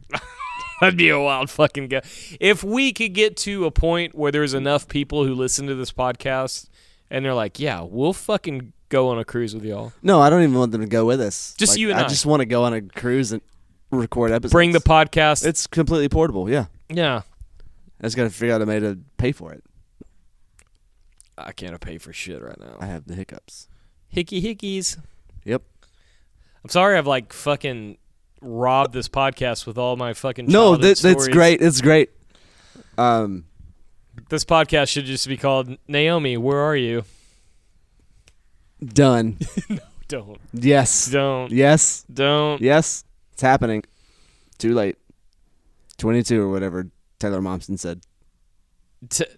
That'd be a wild fucking go. If we could get to a point where there's enough people who listen to this podcast and they're like, yeah, we'll fucking go on a cruise with y'all. No, I don't even want them to go with us. Just you and I. I just want to go on a cruise and record episodes. Bring the podcast. It's completely portable, yeah. Yeah. I just got to figure out a way to pay for it. I can't pay for shit right now. I have the hiccups. Hickeys. Yep. I'm sorry I've like fucking robbed this podcast with all my fucking No, that's great. It's great. This podcast should just be called Naomi, Where Are You? Done. No, don't. Yes. Don't. Yes. Don't. Yes. It's happening. Too late. 22 or whatever Taylor Momsen said.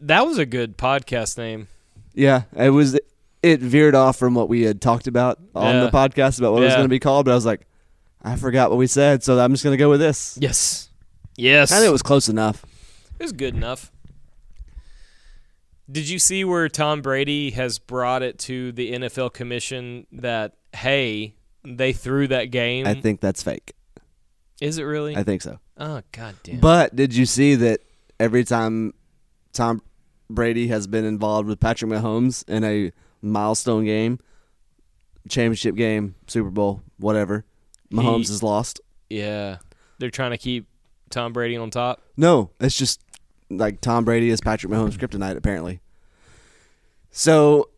That was a good podcast name. Yeah, it was. It veered off from what we had talked about on the podcast about what it was going to be called, but I was like, I forgot what we said, so I'm just going to go with this. Yes. I think it was close enough. It was good enough. Did you see where Tom Brady has brought it to the NFL commission that, hey, they threw that game? I think that's fake. Is it really? I think so. Oh, God damn. But did you see that every time Tom Brady has been involved with Patrick Mahomes in a milestone game, championship game, Super Bowl, whatever, Mahomes has lost? Yeah. They're trying to keep Tom Brady on top? No, it's just like Tom Brady is Patrick Mahomes' kryptonite, apparently. So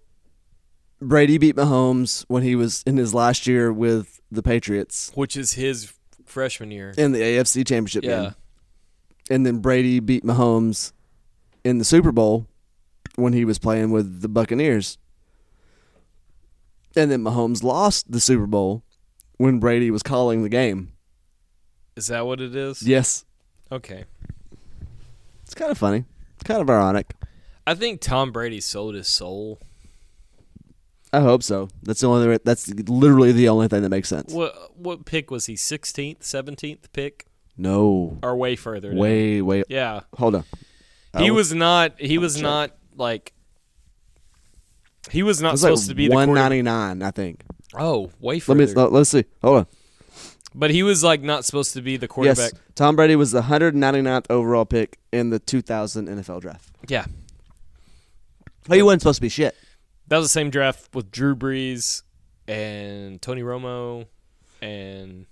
Brady beat Mahomes when he was in his last year with the Patriots. Which is his freshman year. In the AFC Championship game. And then Brady beat Mahomes in the Super Bowl when he was playing with the Buccaneers. And then Mahomes lost the Super Bowl when Brady was calling the game. Is that what it is? Yes. Okay. It's kind of funny. Kind of ironic. I think Tom Brady sold his soul. I hope so. That's literally the only thing that makes sense. What pick was he? 16th, 17th pick? No. Or way further down? Way. Yeah. Hold on. He was not supposed to be the quarterback. 199, I think. Oh, way further. Let's see. Hold on. But he was not supposed to be the quarterback. Yes. Tom Brady was the 199th overall pick in the 2000 NFL draft. Yeah. He wasn't supposed to be shit. That was the same draft with Drew Brees and Tony Romo and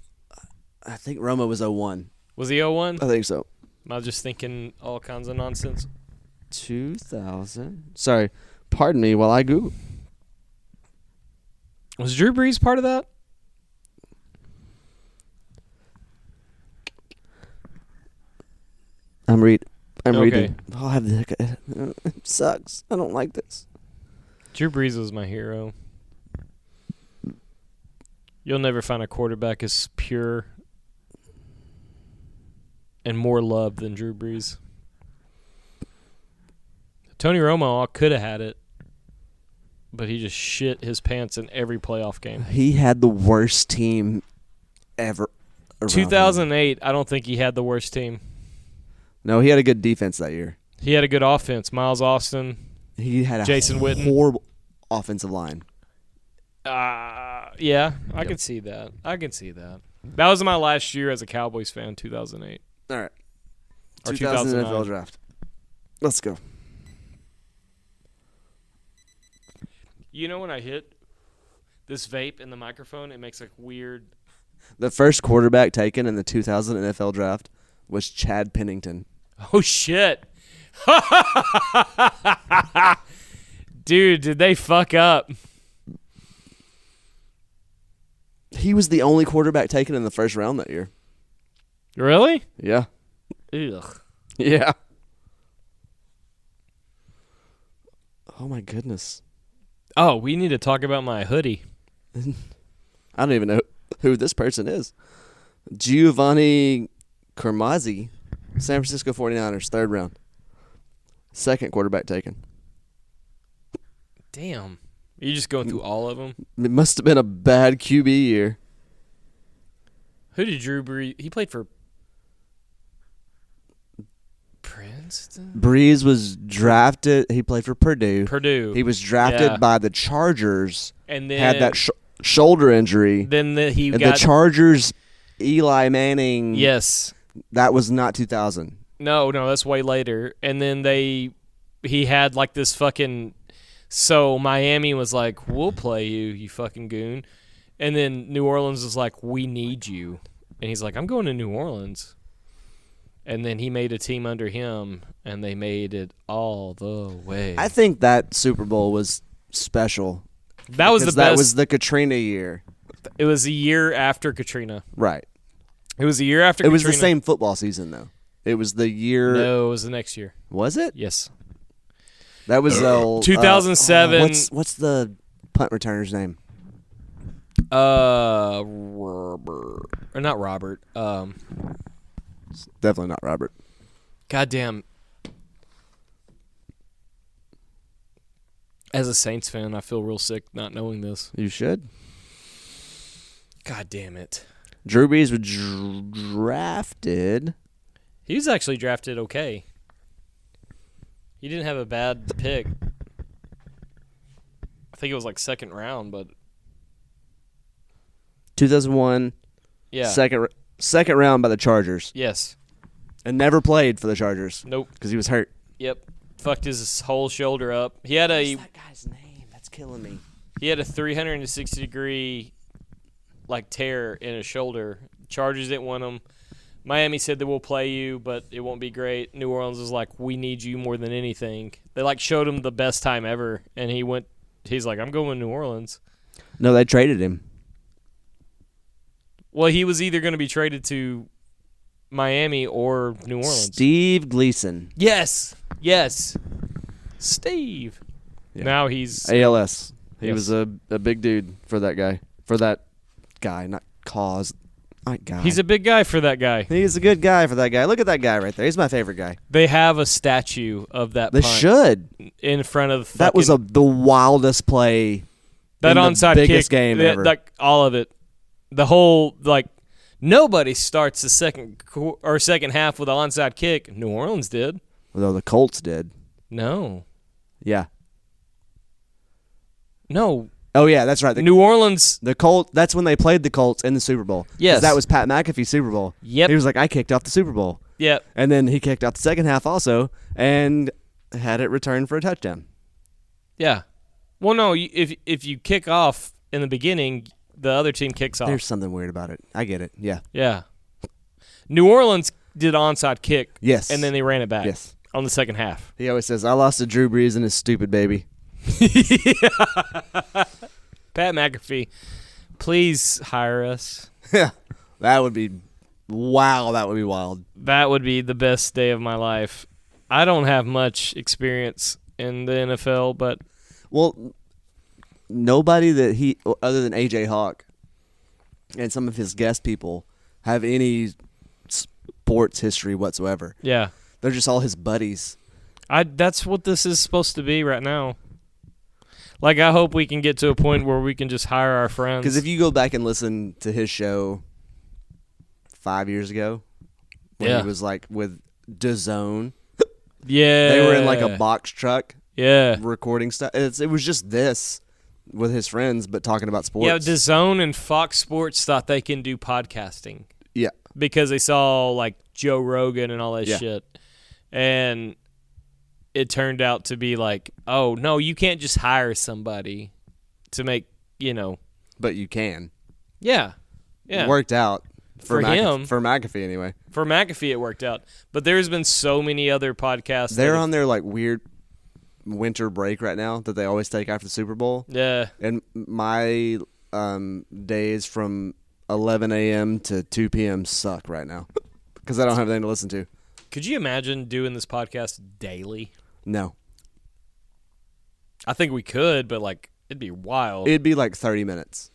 I think Romo was 01. Was he 01? I think so. Am I just thinking all kinds of nonsense? 2000. Sorry. Pardon me while I Google. Was Drew Brees part of that? I'm reading. Okay. Oh, it sucks. I don't like this. Drew Brees was my hero. You'll never find a quarterback as pure and more loved than Drew Brees. Tony Romo could have had it, but he just shit his pants in every playoff game. He had the worst team ever. 2008, I don't think he had the worst team. No, he had a good defense that year. He had a good offense. Miles Austin. He had a Jason Witten. Horrible offensive line. Yeah, I can see that. That was my last year as a Cowboys fan, 2008. All right. Or 2000 2009. NFL draft. Let's go. You know when I hit this vape in the microphone, it makes like weird. The first quarterback taken in the 2000 NFL draft was Chad Pennington. Oh, shit. Dude, did they fuck up? He was the only quarterback taken in the first round that year. Really? Yeah. Ugh. Yeah. Oh, my goodness. Oh, we need to talk about my hoodie. I don't even know who this person is. Giovanni Carmazzi, San Francisco 49ers, third round. Second quarterback taken. Damn. Are you just going through all of them? It must have been a bad QB year. Who did Drew Brees? He played for Princeton? Breeze was drafted. He played for Purdue. He was drafted by the Chargers. And then had that shoulder injury. Then he and got the Chargers. Eli Manning. Yes. That was not 2000. No, that's way later. And then he had like this fucking. So Miami was like, "We'll play you, you fucking goon," and then New Orleans was like, "We need you," and he's like, "I'm going to New Orleans." And then he made a team under him, and they made it all the way. I think that Super Bowl was special. That was the best. That was the Katrina year. It was a year after Katrina. Right. It was a year after It Katrina. was the same football season, though. It was the year. No, it was the next year. Was it? Yes. That was 2007. What's the punt returner's name? Robert. Or not Robert. It's definitely not Robert. Goddamn. As a Saints fan, I feel real sick not knowing this. You should. God damn it. Drew Brees was drafted. He was actually drafted okay. He didn't have a bad pick. I think it was like second round, but 2001, yeah. second round by the Chargers. Yes. And never played for the Chargers Nope. because he was hurt. Yep. Fucked his whole shoulder up. He had a What's that guy's name? That's killing me. 360-degree like tear in his shoulder. Chargers didn't want him. Miami said they will play you, but it won't be great. New Orleans was like, we need you more than anything. They like showed him the best time ever, and he's like, I'm going to New Orleans. No, they traded him. Well, he was either going to be traded to Miami or New Orleans. Steve Gleason. Yes. Steve. Yeah. Now he's ALS. He Yes. was a big dude for that guy. For that guy, not cause. Not guy. he's a big guy for that guy. He's a good guy for that guy. Look at that guy right there. He's my favorite guy. They have a statue of that They punt should. in front of That was fucking- the wildest play. that in the onside biggest kick, game ever. like all of it, the whole like nobody starts the second half with an onside kick. New Orleans did. Although the Colts did. No, Yeah. Oh yeah, that's right. New Orleans. The Colts. That's when they played the Colts in the Super Bowl. 'Cause Yes. that was Pat McAfee's Super Bowl. Yep. He was like, I kicked off the Super Bowl, Yep. and then he kicked off the second half also, and had it returned for a touchdown. Yeah. Well, no. If you kick off in the beginning, the other team kicks off. There's something weird about it. I get it. Yeah. Yeah. New Orleans did onside kick. Yes. And then they ran it back. Yes. On the second half. He always says, I lost to Drew Brees and his stupid baby. Pat McAfee, please hire us. Yeah. That would be wow. That would be wild. That would be the best day of my life. I don't have much experience in the NFL, but Well, nobody that he, other than AJ Hawk and some of his guest people, have any sports history whatsoever. yeah. They're just all his buddies. That's what this is supposed to be right now. Like, I hope we can get to a point where we can just hire our friends. Because if you go back and listen to his show 5 years ago, when Yeah. he was like with DAZN, yeah. they were in like a box truck Yeah. recording stuff. It was just this with his friends, but talking about sports. Yeah, DAZN and Fox Sports thought they can do podcasting Yeah. because they saw, like, Joe Rogan and all that Yeah. shit. And it turned out to be like, oh, no, you can't just hire somebody to make, But you can. Yeah. Yeah. It worked out For him. For McAfee anyway. For McAfee, it worked out. But there's been so many other podcasts. They're that on their like weird winter break right now that they always take after the Super Bowl. Yeah. And my days from 11 a.m. to 2 p.m. suck right now because I don't have anything to listen to. Could you imagine doing this podcast daily? No. I think we could, but, like, it'd be wild. It'd be like 30 minutes,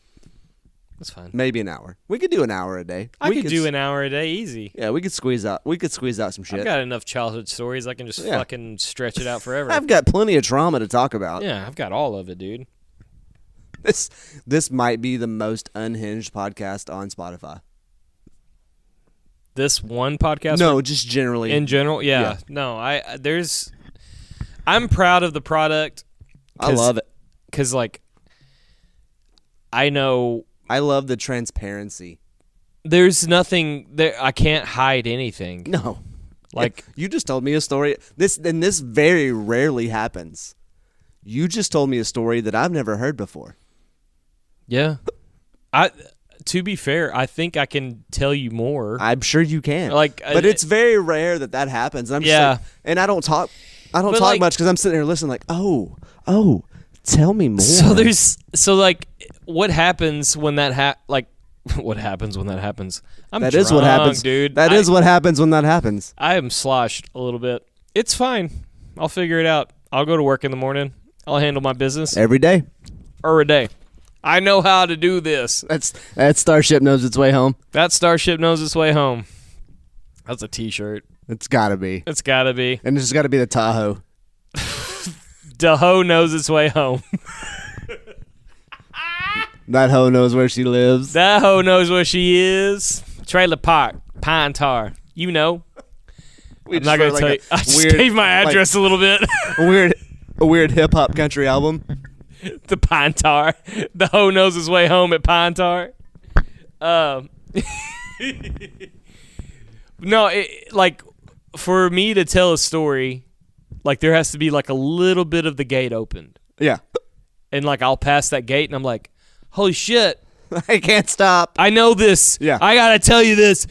That's fine. maybe an hour. We could do an hour a day. I We could do an hour a day easy. Yeah, we could squeeze out some shit. I've got enough childhood stories. I can just Yeah. fucking stretch it out forever. I've got plenty of trauma to talk about. Yeah, I've got all of it, dude. This might be the most unhinged podcast on Spotify. This one podcast? No, just generally. In general? Yeah. Yeah. No, I'm proud of the product. I love it. Because, like, I know I love the transparency. there's nothing there. I can't hide anything. No. Like, You just told me a story. This very rarely happens. You just told me a story that I've never heard before. yeah. To be fair, I think I can tell you more. I'm sure you can. Like, but it's very rare that happens. And I'm just Yeah. like, and I don't talk But, talk like- much because I'm sitting there listening like, oh, tell me more. So like what happens when that what happens when that happens? That is what happens, dude. That is what happens when that happens. I am sloshed a little bit. It's fine. I'll figure it out. I'll go to work in the morning. I'll handle my business Every day. or a day. I know how to do this. That Starship knows its way home. That starship knows its way home. That's a T-shirt. It's gotta be. It's got to be. And it's gotta be the Tahoe. The hoe knows its way home. That hoe knows where she lives. That hoe knows where she is. Trailer Park, Pine Tar. You know. I'm not going to tell you. I just gave my address a little bit. A weird hip hop country album. The Pine Tar. The hoe knows his way home at Pine Tar. No, like for me to tell a story, like there has to be like a little bit of the gate opened. Yeah. And like I'll pass that gate and I'm like, holy shit. I can't stop. I know this. Yeah. I got to tell you this.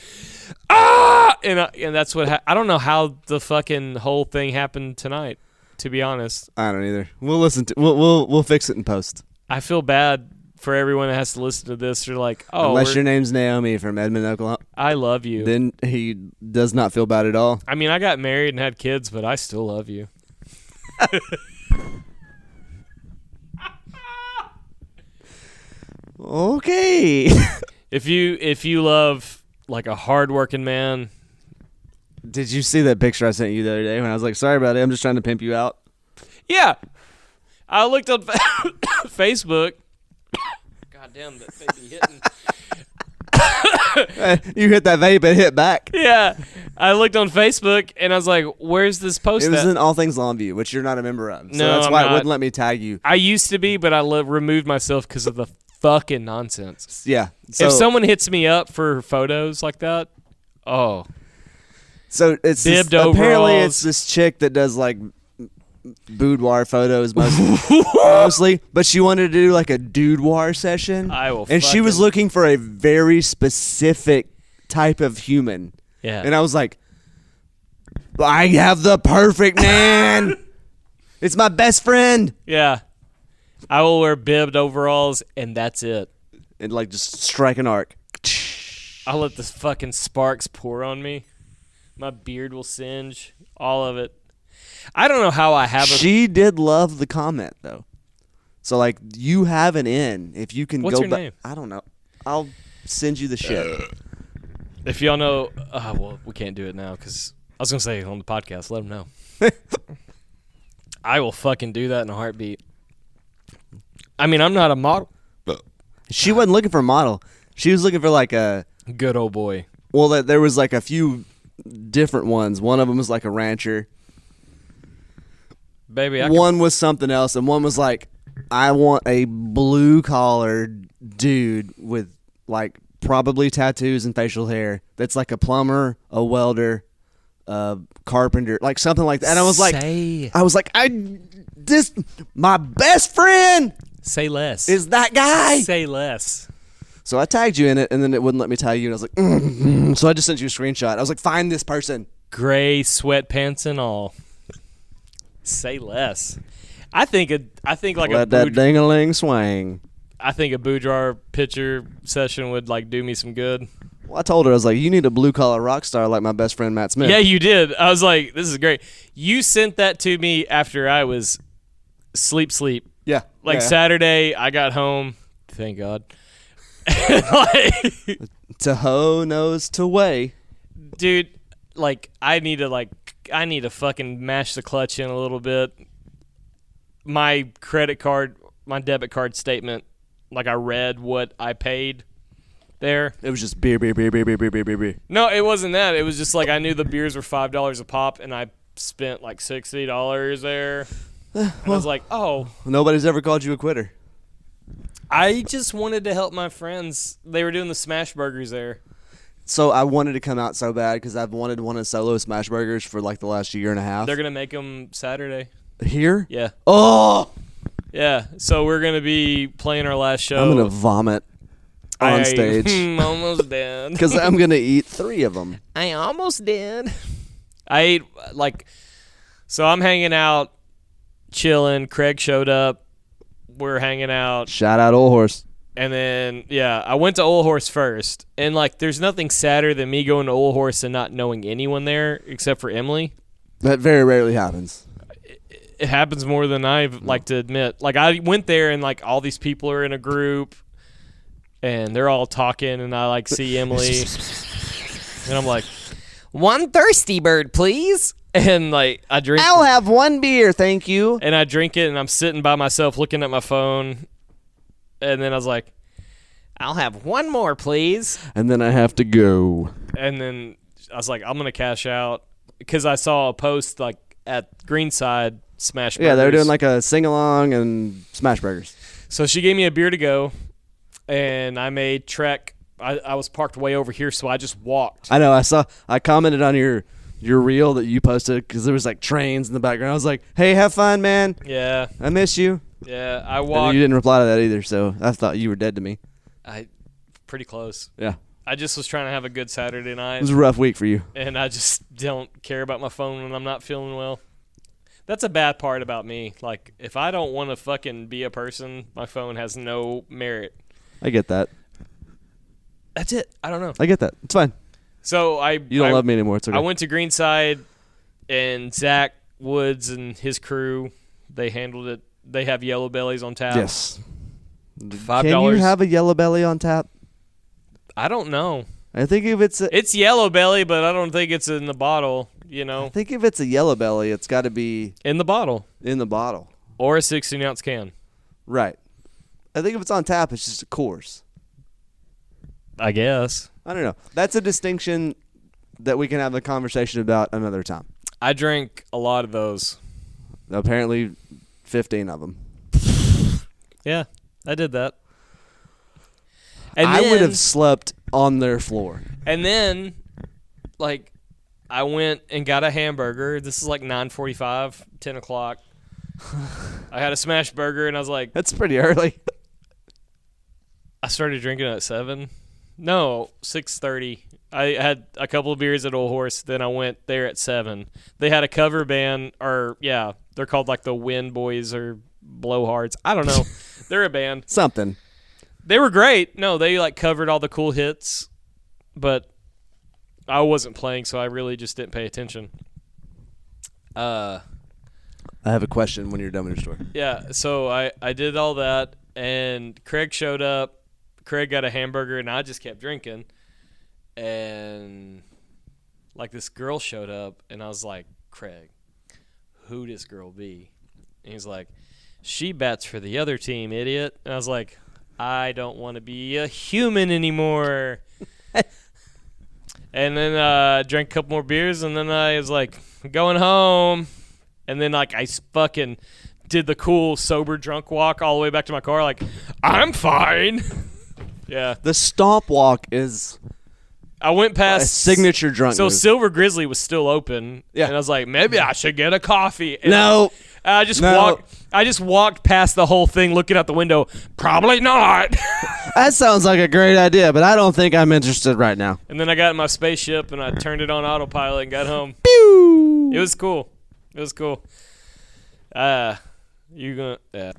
Ah! And that's what I don't know how the fucking whole thing happened tonight, to be honest. I don't either. We'll listen to we'll fix it in post. I feel bad for everyone that has to listen to this. They're like, oh, unless your name's Naomi from Edmond, Oklahoma. I love you. Then he does not feel bad at all. I mean, I got married and had kids, but I still love you. Okay. If you love like a hardworking man. Did you see that picture I sent you the other day when I was like, sorry about it, I'm just trying to pimp you out? Yeah. I looked on Facebook. God damn, that baby hitting. You hit that vape and hit back. Yeah. I looked on Facebook and I was like, where's this post It was at? in All Things Longview, which you're not a member of. So No, that's I'm why not. it wouldn't let me tag you. I used to be, but I removed myself because of the fucking nonsense. Yeah. So, If someone hits me up for photos like that, oh. so it's this, Bibbed apparently overalls. it's this chick that does like boudoir photos mostly, but she wanted to do like a dudoir session. I will and she was fucking- looking for a very specific type of human. Yeah. And I was like, I have the perfect man. It's my best friend. Yeah. I will wear bibbed overalls, and that's it. And like just strike an arc. I'll let the fucking sparks pour on me. My beard will singe. All of it. I don't know how I have a... She did love the comment though. So like you have an in if you can What's go her back. name? I don't know. I'll send you the shit. If y'all know... well, we can't do it now because... I was going to say on the podcast. Let them know. I will fucking do that in a heartbeat. I mean, I'm not a model. She wasn't looking for a model. She was looking for like a Good old boy. well there was like a few different ones. One of them was like a rancher. Baby, One was something else, and one was like, I want a blue collar dude with like probably tattoos and facial hair. That's like a plumber, a welder, a carpenter, like something like that. And I was like, my best friend Say less. is that guy. Say less. So I tagged you in it, and then it wouldn't let me tag you. And I was like, so I just sent you a screenshot. I was like, find this person. Gray sweatpants and all. Say less. I think like Let that ding-a-ling swing. I think a boudoir picture session would like do me some good. Well, I told her, I was like, you need a blue-collar rock star like my best friend Matt Smith. Yeah, you did. I was like, this is great. You sent that to me after I was sleep. Yeah. Like yeah. Saturday, I got home. Thank God. Like, To hoe knows to weigh. dude, like I need to fucking mash the clutch in a little bit. My credit card, my debit card statement, like I read what I paid there. It was just beer. No, it wasn't that. It was just like I knew the beers were $5 a pop, and I spent like $60 there. And I was like, oh, Nobody's ever called you a quitter. I just wanted to help my friends. They were doing the smash burgers there. So I wanted to come out so bad because I've wanted one of Solo Smash Burgers for like the last year and a half. They're gonna make them Saturday. Here? Yeah, Oh! yeah. So we're gonna be playing our last show. I'm going to vomit on stage I'm almost dead. because I'm going to eat 3 of them. I almost did. I ate so I'm hanging out, chilling. Craig showed up. We're hanging out. Shout out Old Horse. And then, yeah, I went to Old Horse first. And, like, there's nothing sadder than me going to Old Horse and not knowing anyone there except for Emily. That very rarely happens. It happens more than I like to admit. Like, I went there and, like, all these people are in a group. And they're all talking. And I, like, see Emily. And I'm like, One thirsty bird, please. And like I drink, I'll have one beer, thank you. and I drink it, and I'm sitting by myself looking at my phone, and then I was like, I'll have one more, please. And then I have to go. and then I was like, I'm gonna cash out because I saw a post like at Greenside Smash Burgers. Yeah, they were doing like a sing along and smash burgers. So she gave me a beer to go, and I made trek. I was parked way over here, so I just walked. I know. I commented on your reel that you posted because there was like trains in the background. I was like, "Hey, have fun, man. Yeah, I miss you." yeah. I And walked. you didn't reply to that either, so I thought you were dead to me. Pretty close. Yeah, I just was trying to have a good Saturday it night, was a rough week for you. and I just don't care about my phone when I'm not feeling well. That's a bad part about me. Like, if I don't want to fucking be a person, my phone has no merit. I get that. That's it. I don't know. I get that. It's fine. So You don't love me anymore. It's okay. I went to Greenside, and Zach Woods and his crew, they handled it. They have Yellow Bellies on tap. Yes. $5. Can you have a Yellow Belly on tap? I don't know. I think if it's It's Yellow Belly, but I don't think it's in the bottle. You I know, think if it's a Yellow Belly, it's got to be in the bottle in the bottle. or a 16-ounce can. Right. I think if it's on tap, it's just a Coors. I guess. I don't know. That's a distinction that we can have a conversation about another time. I drank a lot of those. Apparently, 15 of them. Yeah, I did that. And I then, would have slept on their floor. And then, like, I went and got a hamburger. This is like 9:45, 10 o'clock. I had a smash burger, and I was like, That's pretty early. I started drinking at 7. No, 6:30. I had a couple of beers at Old Horse. Then I went there at 7. They had a cover band, or yeah, they're called like the Wind Boys or Blowhards. I don't know. They're a band. Something. They were great. No, they like covered all the cool hits, but I wasn't playing, so I really just didn't pay attention. I have a question when you're done with your story. Yeah, so I did all that, and Craig showed up. Craig got a hamburger, and I just kept drinking. And, like, this girl showed up, and I was like, Craig, who this girl be? And he's like, she bats for the other team, idiot. And I was like, I don't want to be a human anymore. And then I drank a couple more beers, and then I was like, going home. And then, like, I fucking did the cool sober drunk walk all the way back to my car, like, I'm fine. Yeah. The stomp walk is I went a past signature drunk So move. Silver Grizzly was still open. Yeah. And I was like, maybe I should get a coffee. And No. I just walked past the whole thing looking out the window. Probably not. That sounds like a great idea, but I don't think I'm interested right now. And then I got in my spaceship and I turned it on autopilot and got home. Pew! It was cool. You gonna yeah.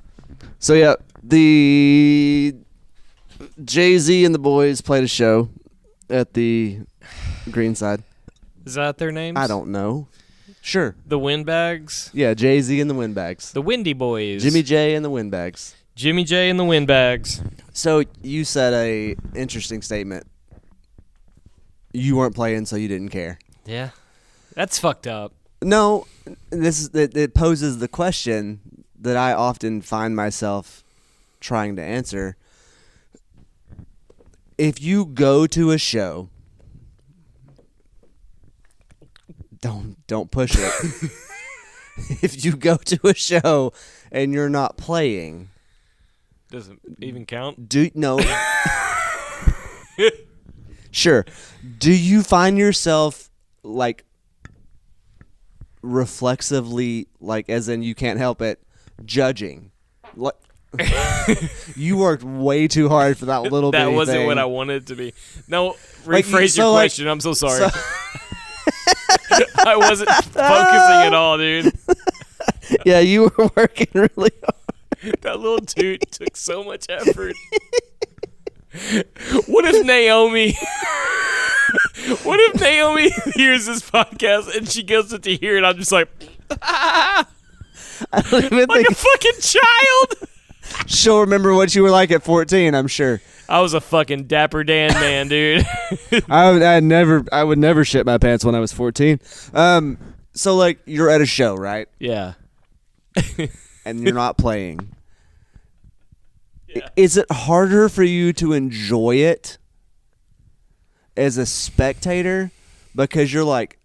So yeah, the Jay-Z and the boys played a show at the Greenside. Is that their names? I don't know. Sure. The Windbags? Yeah, Jay-Z and the Windbags. The Windy Boys. Jimmy J and the Windbags. Jimmy J and the Windbags. So you said a interesting statement. You weren't playing, so you didn't care. Yeah. That's fucked up. No, it poses the question that I often find myself trying to answer. If you go to a show, don't push it. If you go to a show and you're not playing, Doesn't even count. no. Sure. Do you find yourself like reflexively, like as in you can't help it, judging? Like, you worked way too hard for that little bit. That wasn't thing. what I wanted it to be. No, Like, rephrase so, your like- question. I'm so sorry. I wasn't focusing at all, dude. Yeah, you were working really hard. That little dude took so much effort. What if Naomi hears this podcast and she goes to hear it? I'm just like, I don't even like think a fucking child. She'll remember what you were like at 14, I'm sure. I was a fucking Dapper Dan man, dude. I would never shit my pants when I was 14. So like you're at a show, right? Yeah. And you're not playing. Yeah. Is it harder for you to enjoy it as a spectator because you're like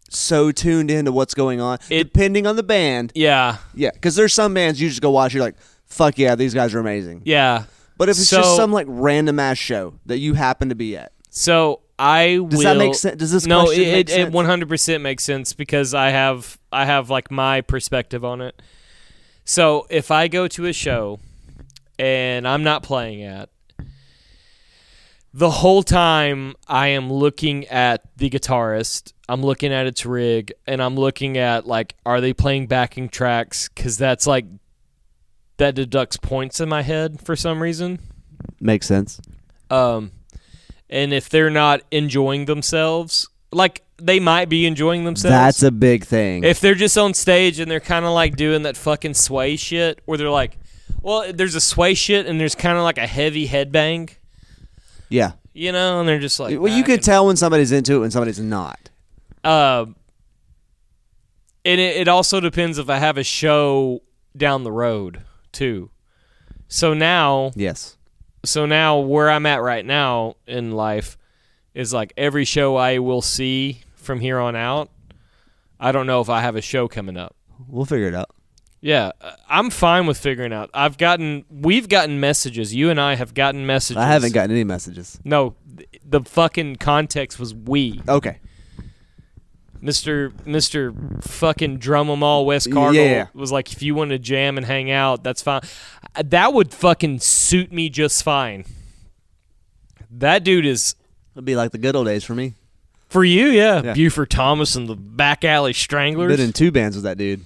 so tuned into what's going on, depending on the band? Yeah. Yeah, because there's some bands you just go watch, you're like, fuck yeah, these guys are amazing. Yeah. But if it's just some like random ass show that you happen to be at, so does that make sense? Does this no? question make It sense? 100% makes sense because I have like my perspective on it. So if I go to a show and I'm not playing at, the whole time I am looking at the guitarist, I'm looking at its rig, and I'm looking at like, are they playing backing tracks? Because that's like, that deducts points in my head for some reason. Makes sense. And if they're not enjoying themselves, like they might be enjoying themselves. That's a big thing. If they're just on stage and they're kind of like doing that fucking sway shit, where they're like, well, there's a sway shit and there's kind of like a heavy headbang, yeah. you know, and they're just like, Well, you back could and- tell when somebody's into it and somebody's not. And it also depends if I have a show down the road too. So now Yes. where I'm at right now in life is like every show I will see from here on out, I don't know if I have a show coming up. We'll figure it out. Yeah, I'm fine with figuring out. We've gotten messages. You and I have gotten messages. I haven't gotten any messages. No, the fucking context was we. Okay. Mr. fucking Drum 'em all West Cargill Yeah. was like, if you want to jam and hang out, that's fine. That would fucking suit me just fine. That dude is It'll be like the good old days for me. for you, yeah. Yeah. Buford Thomas and the Back Alley Stranglers. Been in 2 bands with that dude.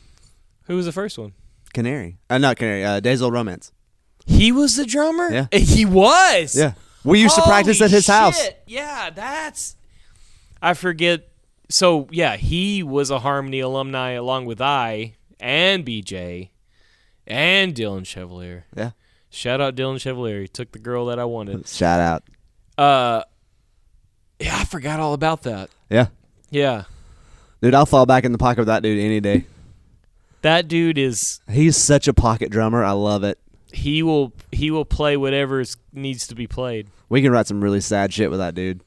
Who was the first one? Canary. Not Canary. Days Old Romance. He was the drummer. Yeah. He was. Yeah. We used to practice at his house. Shit. Yeah, I forget. So, yeah, he was a Harmony alumni along with I and BJ and Dylan Chevalier. Yeah. Shout out Dylan Chevalier. He took the girl that I wanted. Shout out. Yeah, I forgot all about that. Yeah. Yeah. Dude, I'll fall back in the pocket of that dude any day. That dude is He's such a pocket drummer. I love it. he will play whatever needs to be played. We can write some really sad shit with that dude.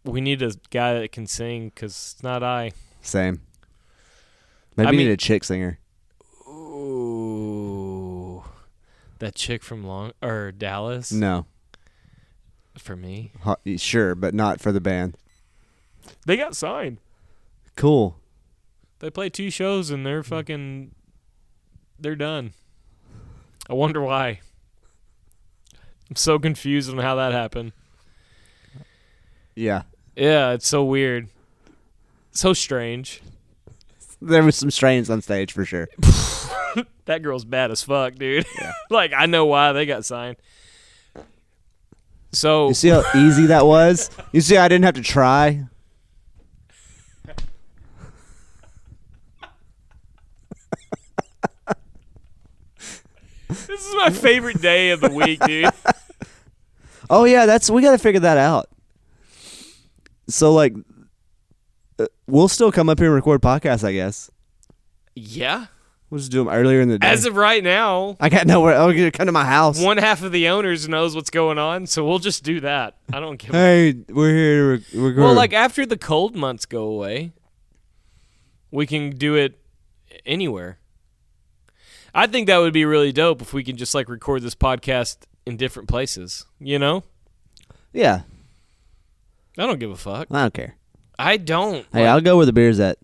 We need a guy that can sing because it's not I. Same. Maybe I we mean- need a chick singer. Ooh, that chick from Dallas. No. For me, Sure, but not for the band. they got signed. Cool. They play 2 shows and they're done. I wonder why. I'm so confused on how that happened. Yeah. Yeah, it's so weird. So strange. There was some strains on stage for sure. That girl's bad as fuck, dude. Yeah. Like, I know why they got signed. So, You see how easy that was? You see I didn't have to try? this is my favorite day of the week, dude. Oh yeah, we got to figure that out. So like we'll still come up here and record podcasts, I guess. Yeah. We'll just do them earlier in the day. As of right now, I got nowhere. Oh, you come to my house. one half of the owners knows what's going on, so we'll just do that. I don't give a Hey, we're here to record. Well, like after the cold months go away, we can do it anywhere. I think that would be really dope if we can just like record this podcast in different places, you know? yeah, I don't give a fuck. I don't care. I don't. Hey, Like, I'll go where the beer's at.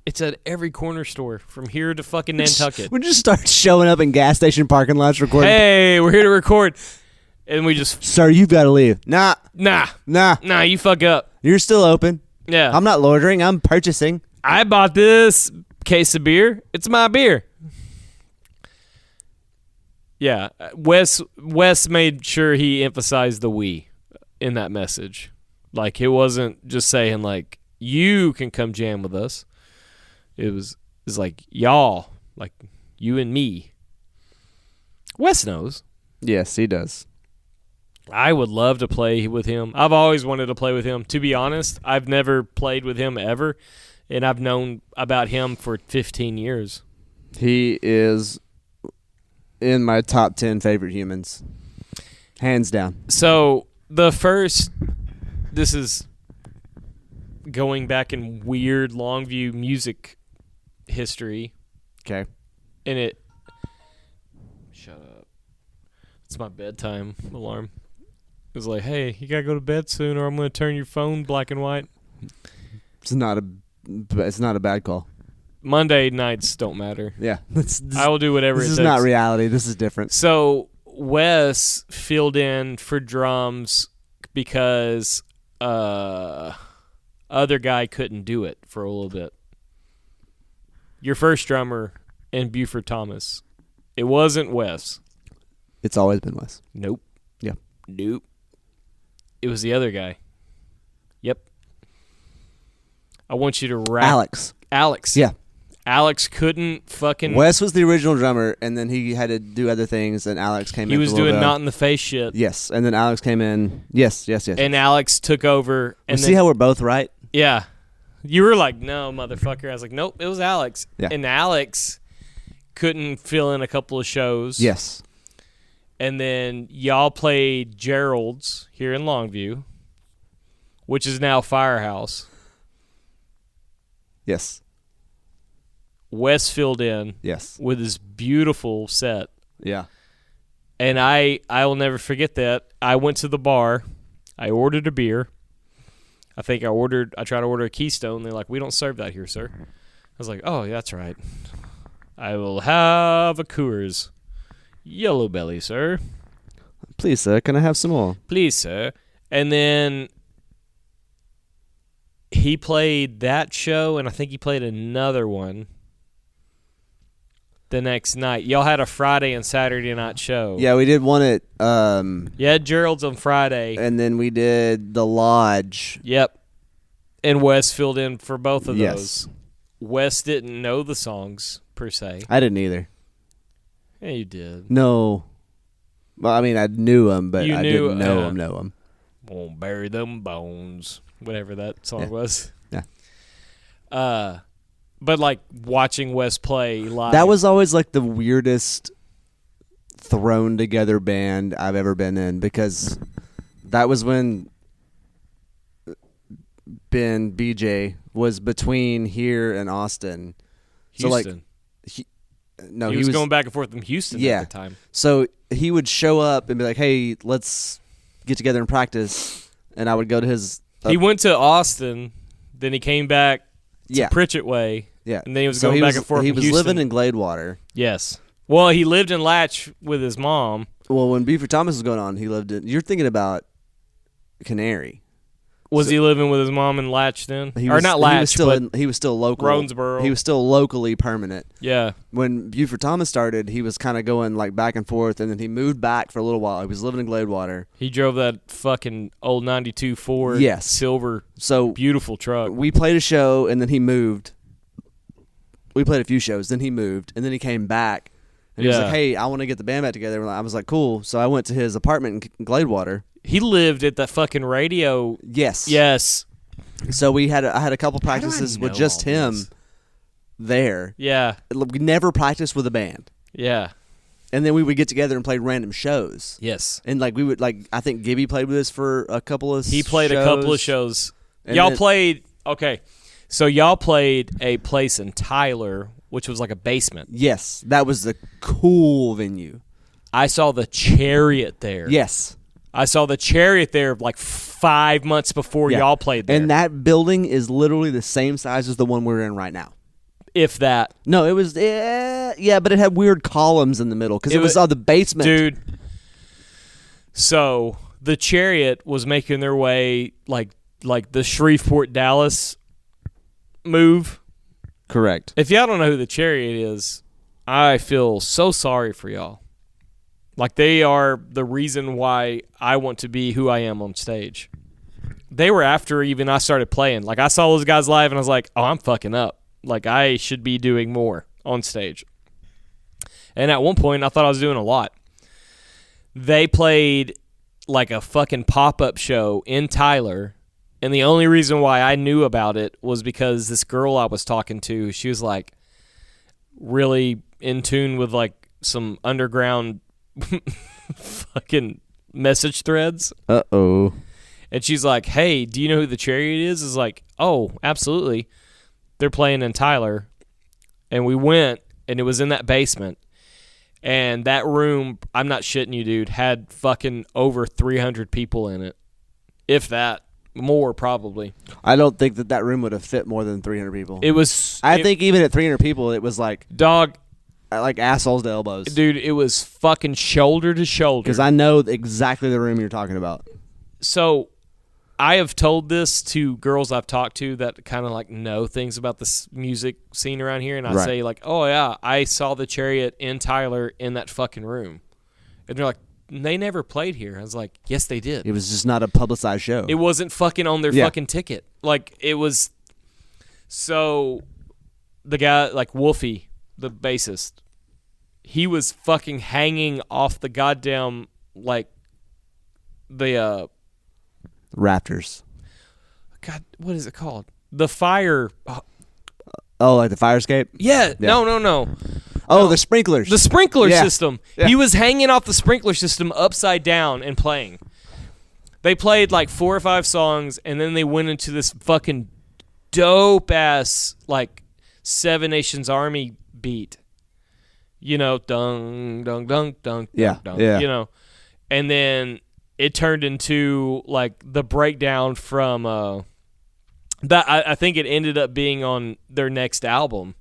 it's at every corner store from here to fucking Nantucket. We just start showing up in gas station parking lots recording. Hey, we're here to record. And we just, Sir, you've got to leave. Nah, nah, you fuck up. you're still open. Yeah. I'm not loitering. I'm purchasing. I bought this case of beer. It's my beer. Yeah, Wes made sure he emphasized the we in that message. Like, it wasn't just saying, like, you can come jam with us. It was, is like y'all, like you and me. Wes knows. Yes, he does. I would love to play with him. I've always wanted to play with him. To be honest, I've never played with him ever, and I've known about him for 15 years. He is in my top 10 favorite humans. Hands down. So this is going back in weird Longview music history, Okay. and shut up. It's my bedtime alarm. It was like, hey, you gotta go to bed soon, or I'm gonna turn your phone black and white. It's not a bad call. Monday nights don't matter. Yeah. I will do whatever it This takes. is not reality. This is different. So Wes filled in for drums because other guy couldn't do it for a little bit. Your first drummer in Buford Thomas. It wasn't Wes. It's always been Wes. Nope. Yeah. Nope. It was the other guy. Yep. I want you to rap. Alex. Yeah. Alex couldn't fucking. Wes was the original drummer, and then he had to do other things, and Alex came in. He was for a little doing bit. not in the face shit. Yes, and then Alex came in. Yes. And Alex took over. And See how we're both right? yeah. You were like, no, motherfucker. I was like, nope, it was Alex. Yeah. And Alex couldn't fill in a couple of shows. Yes. And then y'all played Gerald's here in Longview, which is now Firehouse. Yes. Wes filled in Yes. with his beautiful set. Yeah. And I will never forget that. I went to the bar. I ordered a beer. I think I tried to order a Keystone. They're like, we don't serve that here, sir. I was like, oh, that's right. I will have a Coors. Yellow Belly, sir. Please, sir, can I have some more? Please, sir. And then he played that show, and I think he played another one the next night. Y'all had a Friday and Saturday night show. Yeah, we did one at, You had Gerald's on Friday. and then we did the Lodge. Yep. And Wes filled in for both of Yes. those. Wes didn't know the songs, per se. I didn't either. Yeah, you did. No. Well, I mean, I knew him, but You I knew, didn't know him. Won't bury them bones. Whatever that song Yeah. was. Yeah. But like watching Wes play live. That was always like the weirdest thrown together band I've ever been in, because that was when Ben BJ was between here and Austin. Houston. So like he was going back and forth from Houston Yeah. at the time. So he would show up and be like, "Hey, let's get together and practice." And I would go to his He went to Austin, then he came back to yeah. Pritchett Way, Yeah. and then he was So going back and forth He from was Houston. living in Gladewater. Yes. Well, he lived in Latch with his mom. Well, when Buford Thomas was going on, he lived in. You're thinking about Canary. Was he living with his mom in Latch then? He Or was, not he Latch, was still but he was still local. Groensboro. He was still locally permanent. yeah. When Buford Thomas started, he was kind of going like back and forth, and then he moved back for a little while. He was living in Gladewater. He drove that fucking old 92 Ford Yes. silver So beautiful truck. we played a show, and then he moved. We played a few shows, then he moved, and then he came back. And he was Yeah. like, "Hey, I want to get the band back together." And I was like, "Cool." So I went to his apartment in Gladewater. He lived at that fucking radio. Yes. Yes. So I had a couple do I practices with know just all him this? there. Yeah. We never practiced with a band. Yeah. And then we would get together and play random shows. Yes. And like we would I think Gibby played with us for a couple of He played a couple of shows. And Y'all then- played So y'all played a place in Tyler, which was like a basement. Yes, that was the cool venue. I saw the Chariot there. Yes. I saw the Chariot there like 5 months before Yeah. y'all played there. And that building is literally the same size as the one we're in right now. if that. No, it was yeah, but it had weird columns in the middle because It it was was- on the basement. Dude. So the Chariot was making their way like the Shreveport Dallas move. Correct. If y'all don't know who the Chariot is, I feel so sorry for y'all. Like they are the reason why I want to be who I am on stage. They were after even I started playing. Like I saw those guys live and I was like, oh, I'm fucking up. Like, I should be doing more on stage. And at one point, I thought I was doing a lot. They played like a fucking pop-up show in Tyler, and the only reason why I knew about it was because this girl I was talking to, she was like really in tune with like some underground fucking message threads. Uh-oh. And she's like, hey, do you know who the Chariot is? Is like, oh, absolutely. They're playing in Tyler. And we went, and it was in that basement. And that room, I'm not shitting you, dude, had fucking over 300 people in it. If that. More, probably. I don't think that room would have fit more than 300 people. It was... I think even at 300 people, it was like... Dog... Like assholes to elbows. Dude, it was fucking shoulder to shoulder. Because I know exactly the room you're talking about. So, I have told this to girls I've talked to that kind of like know things about this music scene around here, and I say like, oh yeah, I saw the Chariot in Tyler in that fucking room. And they're like, they never played here. I was like, yes, they did. It was just not a publicized show. It wasn't fucking on their fucking ticket. Like, it was... So, the guy, like Wolfie, the bassist, he was fucking hanging off the goddamn, like, the, Raptors. God, what is it called? The fire... Oh, like the fire escape? Yeah. No. Oh, the sprinklers. The sprinkler Yeah. system. Yeah. He was hanging off the sprinkler system upside down and playing. They played like 4 or 5 songs, and then they went into this fucking dope-ass, like, Seven Nations Army beat. You know, dung, dung, dung, dung, Yeah, dung, yeah. you know. And then it turned into, like, the breakdown from... that I think it ended up being on their next album,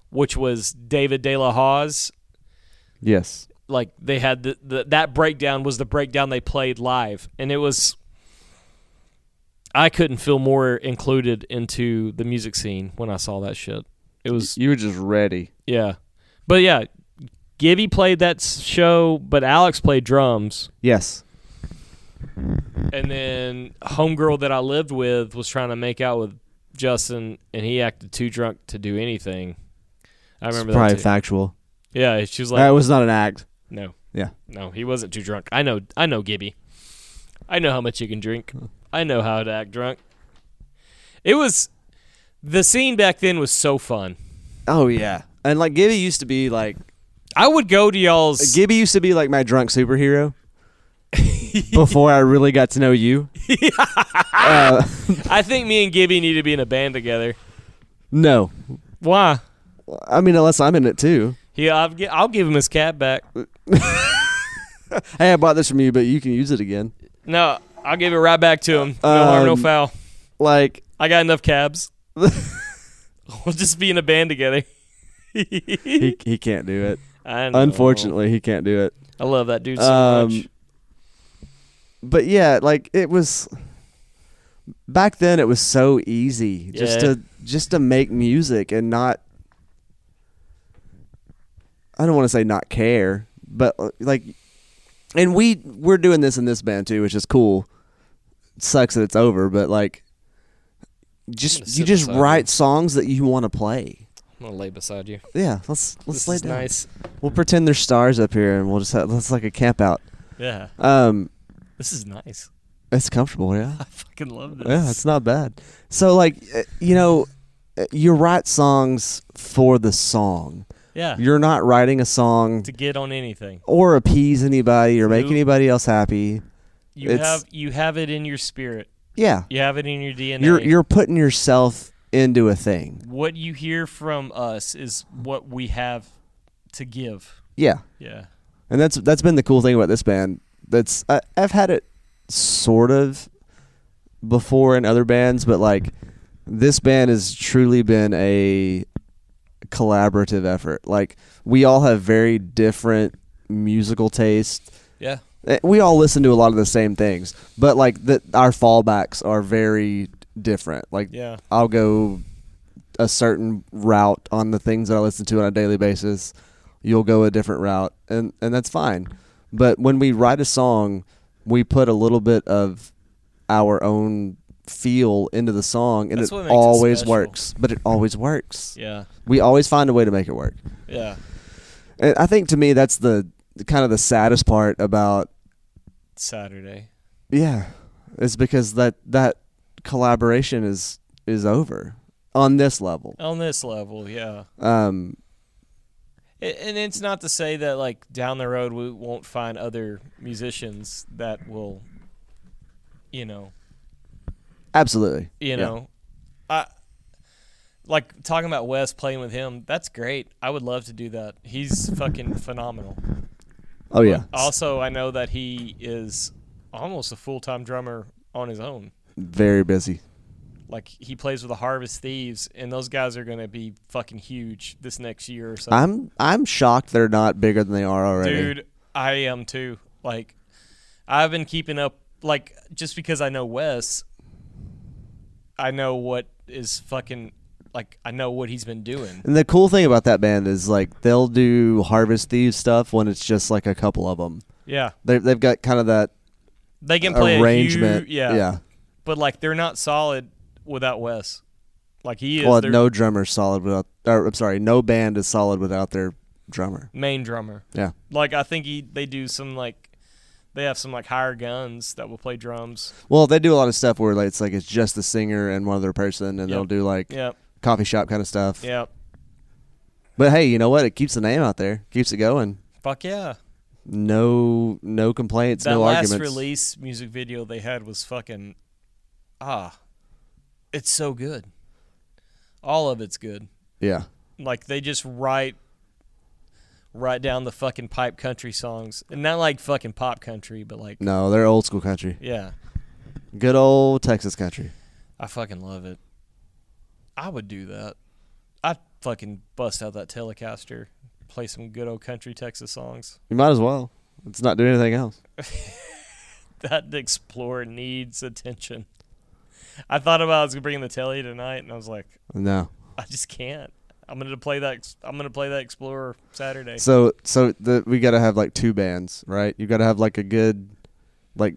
which was David De La Hawes. Yes. Like, they had that breakdown was the breakdown they played live, and it was... I couldn't feel more included into the music scene when I saw that shit. It was... You were just ready. Yeah. But yeah, Gibby played that show, but Alex played drums. Yes. And then homegirl that I lived with was trying to make out with Justin, and he acted too drunk to do anything. I remember it's probably that too. factual. Yeah, she was like, That was not an act. no. Yeah. No, he wasn't too drunk. I know Gibby. I know how much you can drink. I know how to act drunk. It was... The scene back then was so fun. Oh, yeah. And, like, Gibby used to be, like... I would go to y'all's... Gibby used to be, like, my drunk superhero. Before I really got to know you. I think me and Gibby need to be in a band together. No. Why? I mean, unless I'm in it, too. Yeah, I'll give him his cat back. Hey, I bought this from you, but you can use it again. No, I'll give it right back to him. No harm, no foul. Like... I got enough cabs. We'll just be in a band together. he can't do it. I know. Unfortunately, he can't do it. I love that dude so much. But yeah, like it was back then. It was so easy just to make music and not. I don't want to say not care, but like, and we're doing this in this band too, which is cool. It sucks that it's over, but like, you just write songs that you want to play. I'm gonna lay beside you. Yeah, let's This lay is down. nice. We'll pretend there's stars up here, and we'll just have let's like a camp out. Yeah. This is nice. It's comfortable, yeah. I fucking love this. Yeah, it's not bad. So, like, you write songs for the song. Yeah. You're not writing a song To get on anything. or appease anybody or make Nope. anybody else happy. You have it in your spirit. Yeah. You have it in your DNA. You're putting yourself into a thing. What you hear from us is what we have to give. Yeah. Yeah. And that's been the cool thing about this band. I've had it sort of before in other bands, but like this band has truly been a collaborative effort. Like we all have very different musical taste. Yeah. We all listen to a lot of the same things, but like our fallbacks are very different. Like Yeah. I'll go a certain route on the things that I listen to on a daily basis. You'll go a different route, and that's fine. But when we write a song, we put a little bit of our own feel into the song, and That's it what makes it always special. works. But it always works. Yeah. We always find a way to make it work. Yeah. And I think to me that's the kind of the saddest part about Saturday. is because that collaboration is over on this level. On this level, yeah. Um, And it's not to say that, like, down the road we won't find other musicians that will, you know, absolutely. you know. Like, talking about Wes, playing with him, that's great. I would love to do that. He's fucking phenomenal. Oh yeah. Also, I know that he is almost a full-time drummer on his own. Very busy. Like, he plays with the Harvest Thieves, and those guys are going to be fucking huge this next year or so. I'm shocked they're not bigger than they are already. Dude, I am too. Like, I've been keeping up, like, just because I know Wes, I know what is fucking, like, I know what he's been doing. And the cool thing about that band is like they'll do Harvest Thieves stuff when it's just like a couple of them. Yeah. They've got kind of that They can play arrangement. a huge, yeah. But, like, they're not solid without Wes. Like, he is Well, their no drummer's solid without. Or, I'm sorry, no band is solid without their drummer. main drummer. Yeah. Like, I think they do some, like, they have some, like, higher guns that will play drums. Well, they do a lot of stuff where like, it's just the singer and one other person, and they'll do like Yep. coffee shop kind of stuff. Yep. But hey, you know what? It keeps the name out there, keeps it going. Fuck yeah. No complaints, That no last arguments. release music video they had was fucking it's so good. All of it's good. Yeah. Like, they just write down the fucking pipe country songs, and not like fucking pop country, but like No, they're old school country. yeah. Good old Texas country. I fucking love it. I would do that. I'd fucking bust out that Telecaster, play some good old country Texas songs. You might as well. It's not doing anything else. That Explorer needs attention. I thought about I was bringing the telly tonight, and I was like, No. I just can't. I'm gonna play that Explorer Saturday. So we got to have like two bands, right? You got to have like a good, like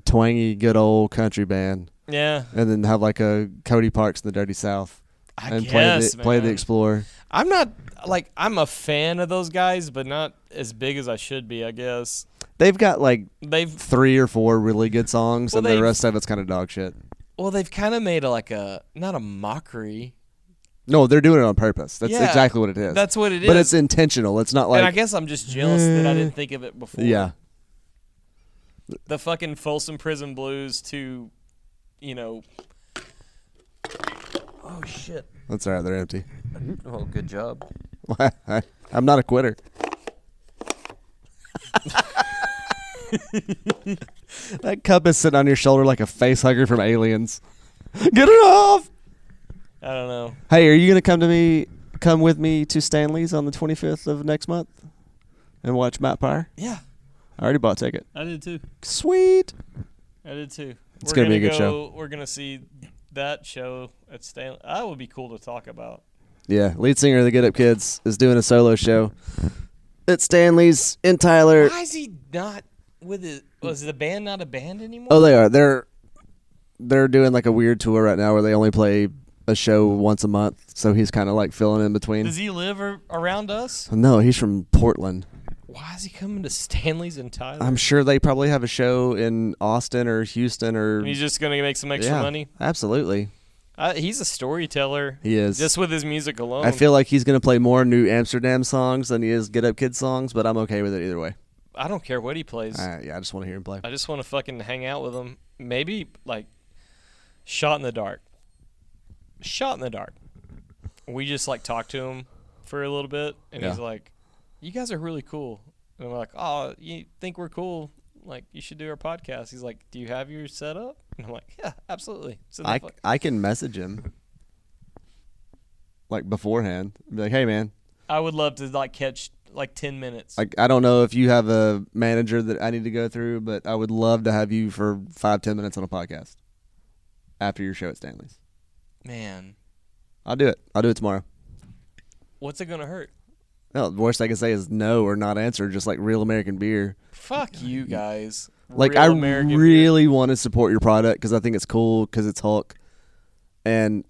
twangy, good old country band, Yeah, and then have like a Cody Parks in the Dirty South, I and guess, play the man. Explorer. I'm not like I'm a fan of those guys, but not as big as I should be. I guess They've got like they've 3 or 4 really good songs, Well, and the they've- rest of it's kind of dog shit. kind of made not a mockery. No, they're doing it on purpose. That's Yeah, exactly what it is. That's what it is. But it's intentional. It's not and I like guess I'm just jealous that I didn't think of it before. yeah. The fucking Folsom Prison Blues to, you know. Oh shit. That's all right. They're empty. Oh, good job. I'm not a quitter. That cup is sitting on your shoulder like a face hugger from Aliens. Get it off! I don't know. Hey, are you gonna come with me to Stanley's on the 25th of next month and watch Matt Pryor? Yeah, I already bought a ticket. I did too. Sweet. I did too. It's gonna be a good show. We're gonna see that show at Stanley. That would be cool to talk about. Yeah, lead singer of the Get Up Kids is doing a solo show at Stanley's in Tyler. Why is he not with it? Was the band not a band anymore? Oh, they are. They're doing like a weird tour right now where they only play a show once a month. So he's kind of like filling in between. Does he live around us? No, he's from Portland. Why is he coming to Stanley's in Tyler? I'm sure they probably have a show in Austin or Houston or. And he's just gonna make some extra money. Absolutely, He's a storyteller. he is. Just with his music alone. I feel like he's gonna play more New Amsterdam songs than he is Get Up Kids songs, but I'm okay with it either way. I don't care what he plays. Yeah, I just want to hear him play. I just want to fucking hang out with him. Maybe like Shot in the Dark. Shot in the Dark. We just like talked to him for a little bit, and he's Yeah. like, "You guys are really cool." And I'm like, "Oh, you think we're cool? Like, you should do our podcast." He's like, "Do you have your setup?" And I'm like, "Yeah, absolutely." So I can message him like beforehand. Be like, hey man, I would love to like catch like 10 minutes. I don't know if you have a manager that I need to go through, but I would love to have you for 5-10 minutes on a podcast after your show at Stanley's. Man, I'll do it. I'll do it tomorrow. what's it gonna hurt? Well, the worst I can say is no or not answer, just like Real American Beer. Fuck you guys. Like, Real I American beer. really want to support your product because I think it's cool because it's Hulk. And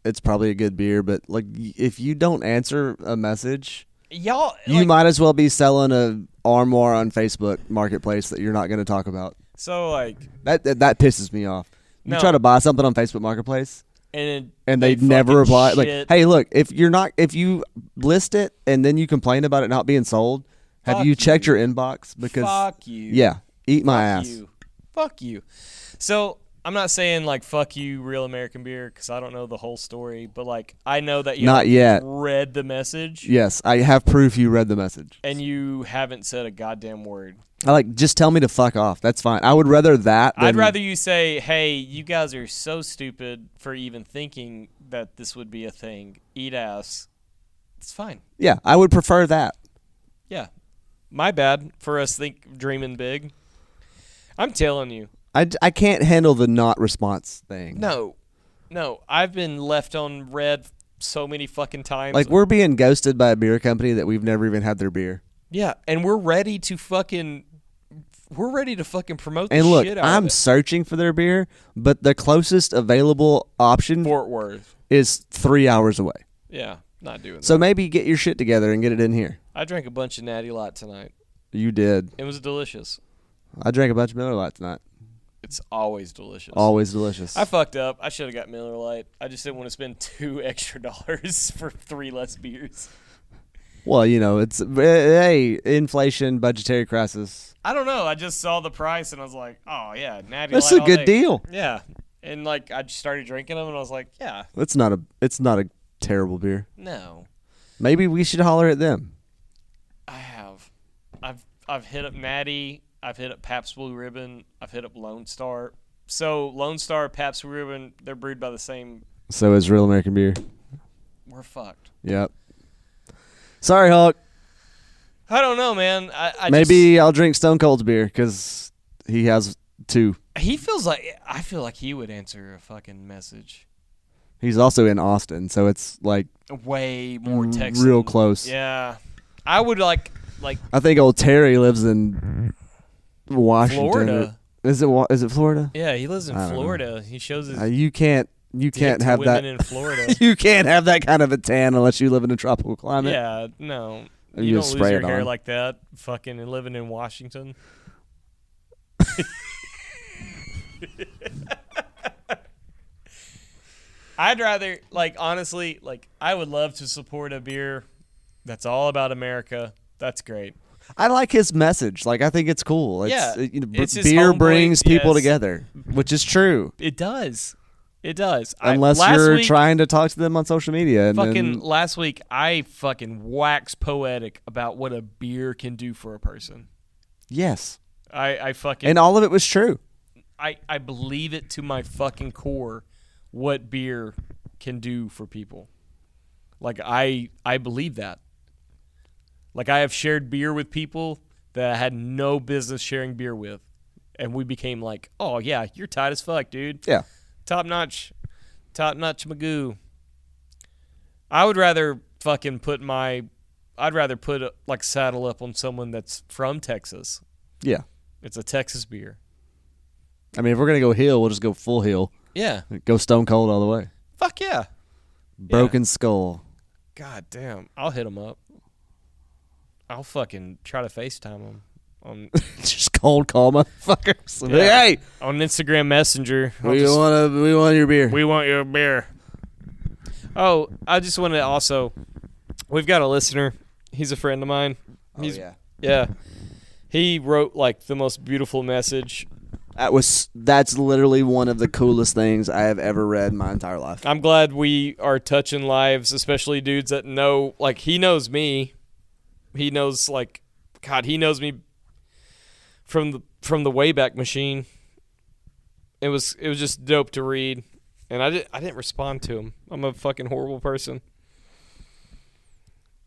it's probably a good beer, but like if you don't answer a message, Y'all, you like, might as well be selling a armoire on Facebook Marketplace that you're not going to talk about. so like, That pisses me off. You No. try to buy something on Facebook Marketplace and and they never fucking reply. Like, shit. hey, look, if you list it and then you complain about it not being sold, have Fuck you checked you. your inbox? Because fuck you. yeah, eat my Fuck ass. you. Fuck you. So I'm not saying like fuck you, Real American Beer, because I don't know the whole story, but like I know that you Not yet. read the message Yes, I have proof you read the message. and you haven't said a goddamn word. I like just tell me to fuck off. That's fine. I would rather that. I'd than- rather you say, "Hey, you guys are so stupid for even thinking that this would be a thing. Eat ass." It's fine. Yeah, I would prefer that. Yeah. My bad for us dreaming big. I'm telling you. I can't handle the not response thing. No. I've been left on red so many fucking times. Like, we're being ghosted by a beer company that we've never even had their beer. Yeah, and we're ready to fucking promote the And look, shit out I'm of it. searching for their beer, but the closest available option Fort Worth. is 3 hours away. Yeah, not doing that. So maybe get your shit together and get it in here. I drank a bunch of Natty Light tonight. You did. It was delicious. I drank a bunch of Miller Lite tonight. It's always delicious. Always delicious. I fucked up. I should have got Miller Lite. I just didn't want to spend $2 extra for 3 less beers. Well, you know, it's hey, inflation, budgetary crisis. I don't know. I just saw the price and I was like, oh yeah, Natty That's Light a all good day. deal. Yeah, and like I just started drinking them and I was like, yeah, It's not a terrible beer. no, Maybe we should holler at them. I have. I've hit up Natty. I've hit up Pabst Blue Ribbon. I've hit up Lone Star. So Lone Star, Pabst Blue Ribbon, they're brewed by the same. So is Real American Beer. We're fucked. Yep. Sorry, Hulk. I don't know, man. I Maybe I'll drink Stone Cold's beer because he has 2. he feels like I feel like he would answer a fucking message. He's also in Austin, so it's like Way more Texan. real close. Yeah, I would like I think old Terry lives in Washington. Florida. Is it Florida? Yeah, he lives in I don't know. Florida. He shows his You can't dick to have women that. in Florida. You can't have that kind of a tan unless you live in a tropical climate. Yeah, no. You You don't just lose spray your it hair on. like that fucking and living in Washington. I'd rather, like, honestly, like, I would love to support a beer that's all about America. That's great. I like his message. Like, I think it's cool. It's, Yeah, you know, it's his beer homeboy- brings people yes. together, which is true. It does. It does. Unless last you're week, trying to talk to them on social media. And fucking then, last week, I fucking waxed poetic about what a beer can do for a person. yes. I fucking And all of it was true. I believe it to my fucking core what beer can do for people. Like I believe that. Like I have shared beer with people that I had no business sharing beer with. And we became like, oh yeah, you're tight as fuck, dude. Yeah. Top notch Magoo. I would rather fucking I'd rather put like saddle up on someone that's from Texas. Yeah. It's a Texas beer. I mean, if we're going to go hill, we'll just go full hill. Yeah. Go Stone Cold all the way. Fuck yeah. Broken Skull. God damn. I'll hit him up. I'll fucking try to FaceTime him on Just cold call motherfuckers. Yeah. Hey, on Instagram Messenger. we want your beer. We want your beer. Oh, I just want to also, we've got a listener. He's a friend of mine. He's, yeah. He wrote like the most beautiful message. That's literally one of the coolest things I have ever read in my entire life. I'm glad we are touching lives, especially dudes that know, like he knows me. He knows like, God, he knows me from the Wayback Machine. It was just dope to read, and I didn't respond to him. I'm a fucking horrible person.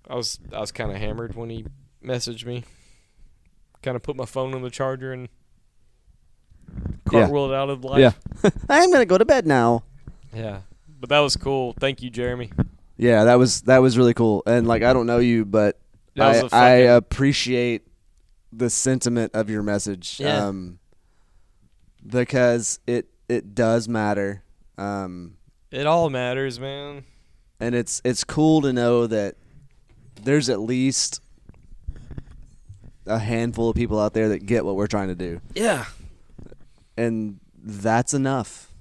I was kind of hammered when he messaged me. Kind of put my phone on the charger and cartwheeled out of life. Yeah. I'm going to go to bed now. Yeah. But that was cool. Thank you, Jeremy. Yeah, that was really cool. And like I don't know you, but That was a I fucking- appreciate the sentiment of your message. Yeah. Because it does matter. It all matters, man. And it's cool to know that there's at least a handful of people out there that get what we're trying to do. Yeah. And that's enough.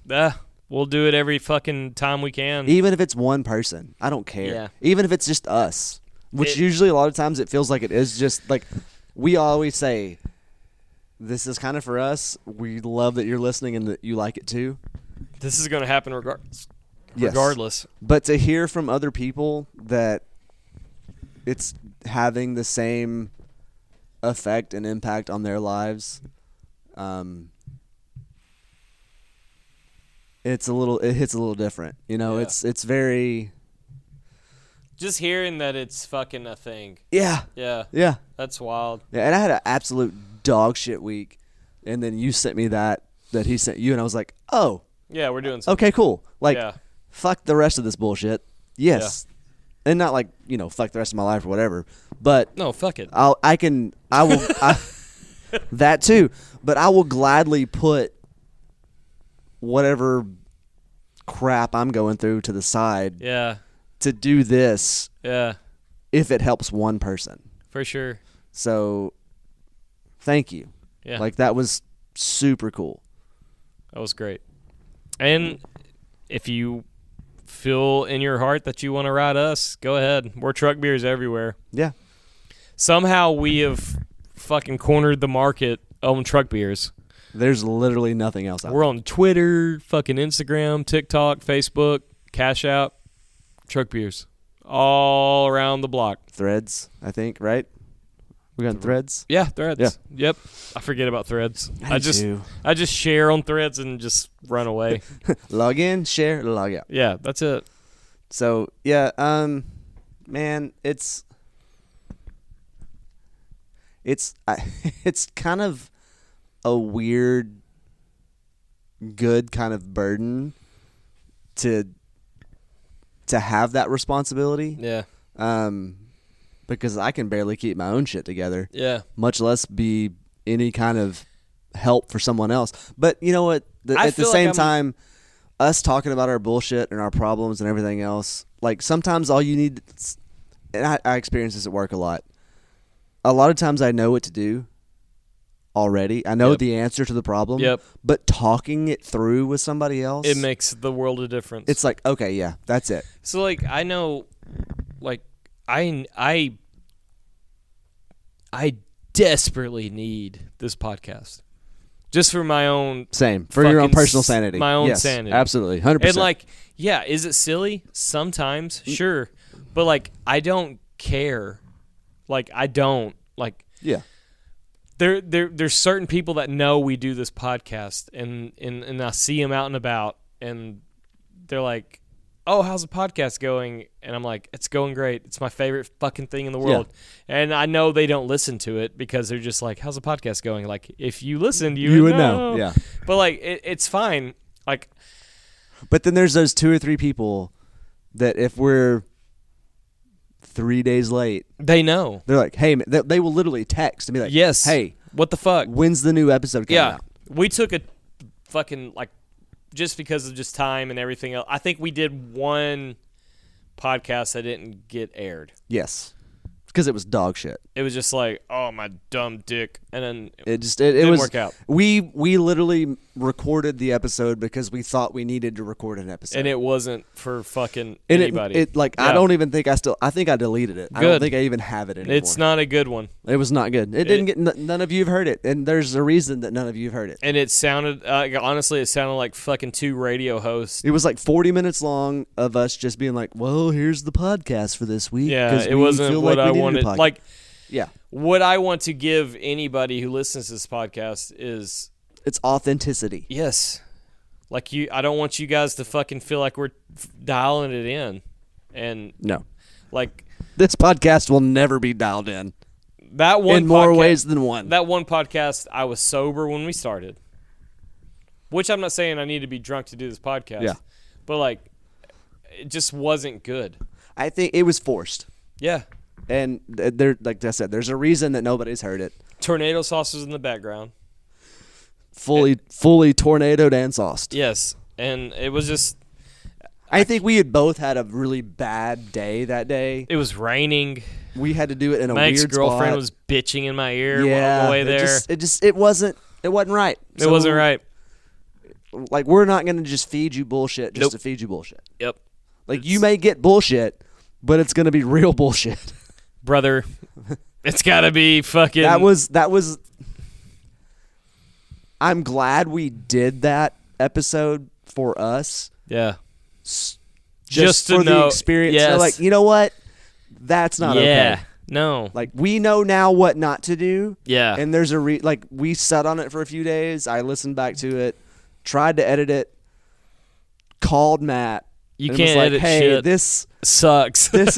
We'll do it every fucking time we can. Even if it's one person, I don't care. Yeah. Even if it's just us, which usually a lot of times it feels like it is just like we always say, this is kind of for us. We love that you're listening and that you like it too. This is going to happen regardless. Yes. Regardless. But to hear from other people that it's having the same effect and impact on their lives, it hits a little different. You know, Yeah. it's very Just hearing that it's fucking a thing. yeah. Yeah. That's wild. Yeah, and I had an absolute dog shit week, and then you sent me that he sent you, and I was like, oh, Yeah, we're doing something. okay, cool. Like, Yeah. fuck the rest of this bullshit. Yes, and not like fuck the rest of my life or whatever. But No, fuck it. I will that too. But I will gladly put whatever crap I'm going through to the side Yeah. to do this Yeah. if it helps one person. For sure. So, thank you. Yeah. Like that was super cool. That was great. And if you feel in your heart that you want to ride us, go ahead. We're Truck Beers everywhere. Yeah. Somehow we have fucking cornered the market on truck beers. There's literally nothing else out We're on Twitter, fucking Instagram, TikTok, Facebook, Cash App, Truck Beers. All around the block. there. Threads, I think, right? We got Threads? Yeah, Threads. Yeah. Yep. I forget about Threads. I do I just share on Threads and just run away. log in, share, log out. Yeah, that's it. So, yeah, man, it's it's kind of a weird good kind of burden to have that responsibility. Yeah. Because I can barely keep my own shit together, Yeah. much less be any kind of help for someone else. But you know what? I At the feel like same I'm- time, us talking about our bullshit and our problems and everything else, like sometimes all you need, and I experience this at work a lot. A lot of times I know what to do already. I know Yep. the answer to the problem. Yep. But talking it through with somebody else, It makes the world a difference. it's like, okay, yeah, that's it. So like I know, like I desperately need this podcast, just for my own. Same. For your own Fucking personal sanity. my own Yes, sanity. Absolutely. 100%. And like, yeah, is it silly? Sometimes, sure, but like I don't care. Like I don't like. yeah. There's certain people that know we do this podcast, and I see them out and about, and they're like, "Oh, how's the podcast going?" And I'm like, "It's going great. It's my favorite fucking thing in the world." And I know they don't listen to it because they're just like, "How's the podcast going?" Like, if you listened, you would know. Yeah. But like, it's fine. Like, But then there's those 2 or 3 people that if we're 3 days late, they know. they're like, hey, man, they will literally text and be like, Yes. hey, What the fuck? when's the new episode coming Yeah. out? We took a fucking like just because of just time and everything else. I think we did one podcast that didn't get aired. Yes. Because it was dog shit. It was just like, oh my dumb dick, and then It didn't was work out. We literally recorded the episode because we thought we needed to record an episode. And it wasn't for fucking And anybody. It like I Yeah. don't even think I think I deleted it. I don't Good. think I even have it anymore. It's not a good one, It was not good. It didn't get none of you have heard it, and there's a reason that none of you have heard it. and it sounded honestly, it sounded like fucking 2 radio hosts. It was like 40 minutes long of us just being like, "Well, here's the podcast for this week." Yeah, 'cause it we wasn't feel what like I we needed a wanted. podcast." Like, yeah, what I want to give anybody who listens to this podcast is it's authenticity. yes, like I don't want you guys to fucking feel like we're dialing it in, and No, like this podcast will never be dialed in that one in more podcast- ways than one. That one podcast, I was sober when we started, which I'm not saying I need to be drunk to do this podcast. Yeah. but like, it just wasn't good. I think it was forced. Yeah. And there, like I said, there's a reason that nobody's heard it. Tornado sauce was in the background. Fully tornadoed and sauced. Yes. And it was just, I think we had both had a really bad day that day. it was raining. We had to do it in a My weird ex-girlfriend spot. was bitching in my ear yeah, on the way there. It wasn't right. It wasn't right. Like, we're not going to just feed you bullshit just Nope. to feed you bullshit. Yep. Like, you may get bullshit, but it's going to be real bullshit. Brother, it's got to be fucking. That was. I'm glad we did that episode for us. Yeah. Just to for the know- experience. yes. So, like, you know what? That's not Yeah. okay. No. Like, we know now what not to do. Yeah. And there's like, we sat on it for a few days. I listened back to it, tried to edit it, called Matt. You and can't was like, edit hey, shit. this Sucks. is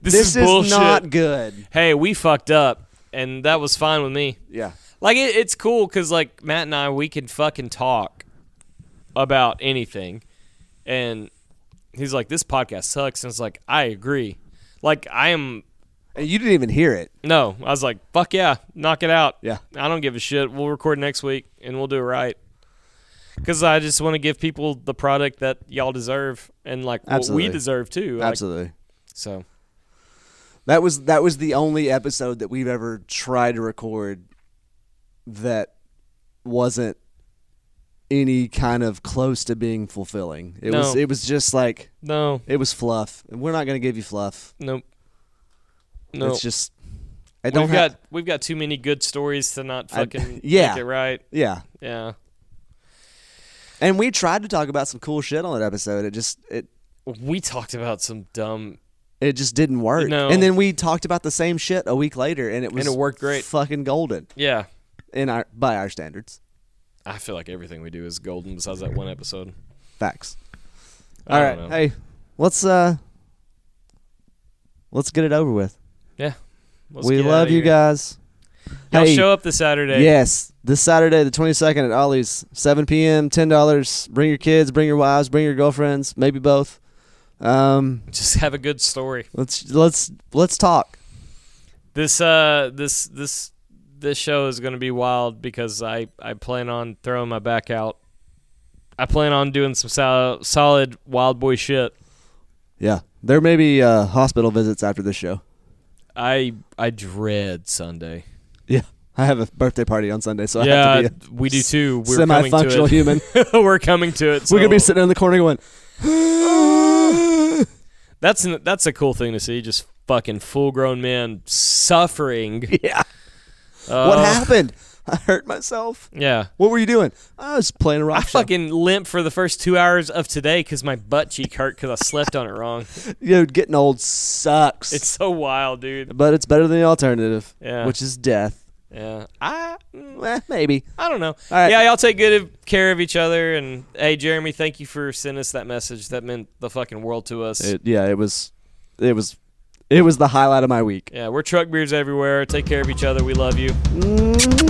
this is bullshit. not good. Hey, we fucked up, and that was fine with me. Yeah. Like, it's cool because, like, Matt and I, we can fucking talk about anything. And he's like, this podcast sucks. And it's like, I agree. Like, And you didn't even hear it. I was like, fuck yeah, knock it out. Yeah. I don't give a shit. We'll record next week, and we'll do it right. Because I just want to give people the product that y'all deserve and, like, what Absolutely. we deserve, too. Like, Absolutely. so, That was the only episode that we've ever tried to record that wasn't any kind of close to being fulfilling. It No. was just like, no, it was fluff. And we're not going to give you fluff. nope. No. It's just we've We've got too many good stories to not fucking yeah. make it right. yeah. Yeah. And we tried to talk about some cool shit on that episode. We talked about some dumb. It just didn't work. No. And then we talked about the same shit a week later, and it worked great. Fucking golden Yeah. by our standards. I feel like everything we do is golden besides that one episode. Facts. I All don't right, know. hey, let's get it over with. Yeah. Let's We get love outta you here. guys. Y'all Hey, show up this Saturday. yes, this Saturday, the 22nd at Ollie's, 7 p.m., $10. Bring your kids, bring your wives, bring your girlfriends, maybe both. Just have a good story. Let's talk. This show is going to be wild because I plan on throwing my back out. I plan on doing some solid wild boy shit. Yeah, there may be hospital visits after this show. I dread Sunday. Yeah, I have a birthday party on Sunday, so I Yeah, have to be we do too. a We're coming to semi-functional it. human. We're coming to it. We're gonna be so- sitting in the corner going. That's a cool thing to see. Just fucking full-grown men suffering. Yeah. What happened? I hurt myself. Yeah. What were you doing? I was playing a rock I show. fucking limped for the first 2 hours of today because my butt cheek hurt because I slept on it wrong. Getting old sucks. It's so wild, dude. but it's better than the alternative, Yeah. which is death. Yeah. Maybe. I don't know. right. Yeah, y'all take good care of each other. And, hey, Jeremy, thank you for sending us that message. That meant the fucking world to us. It was the highlight of my week. Yeah, we're truck beers everywhere. Take care of each other. We love you. Mm.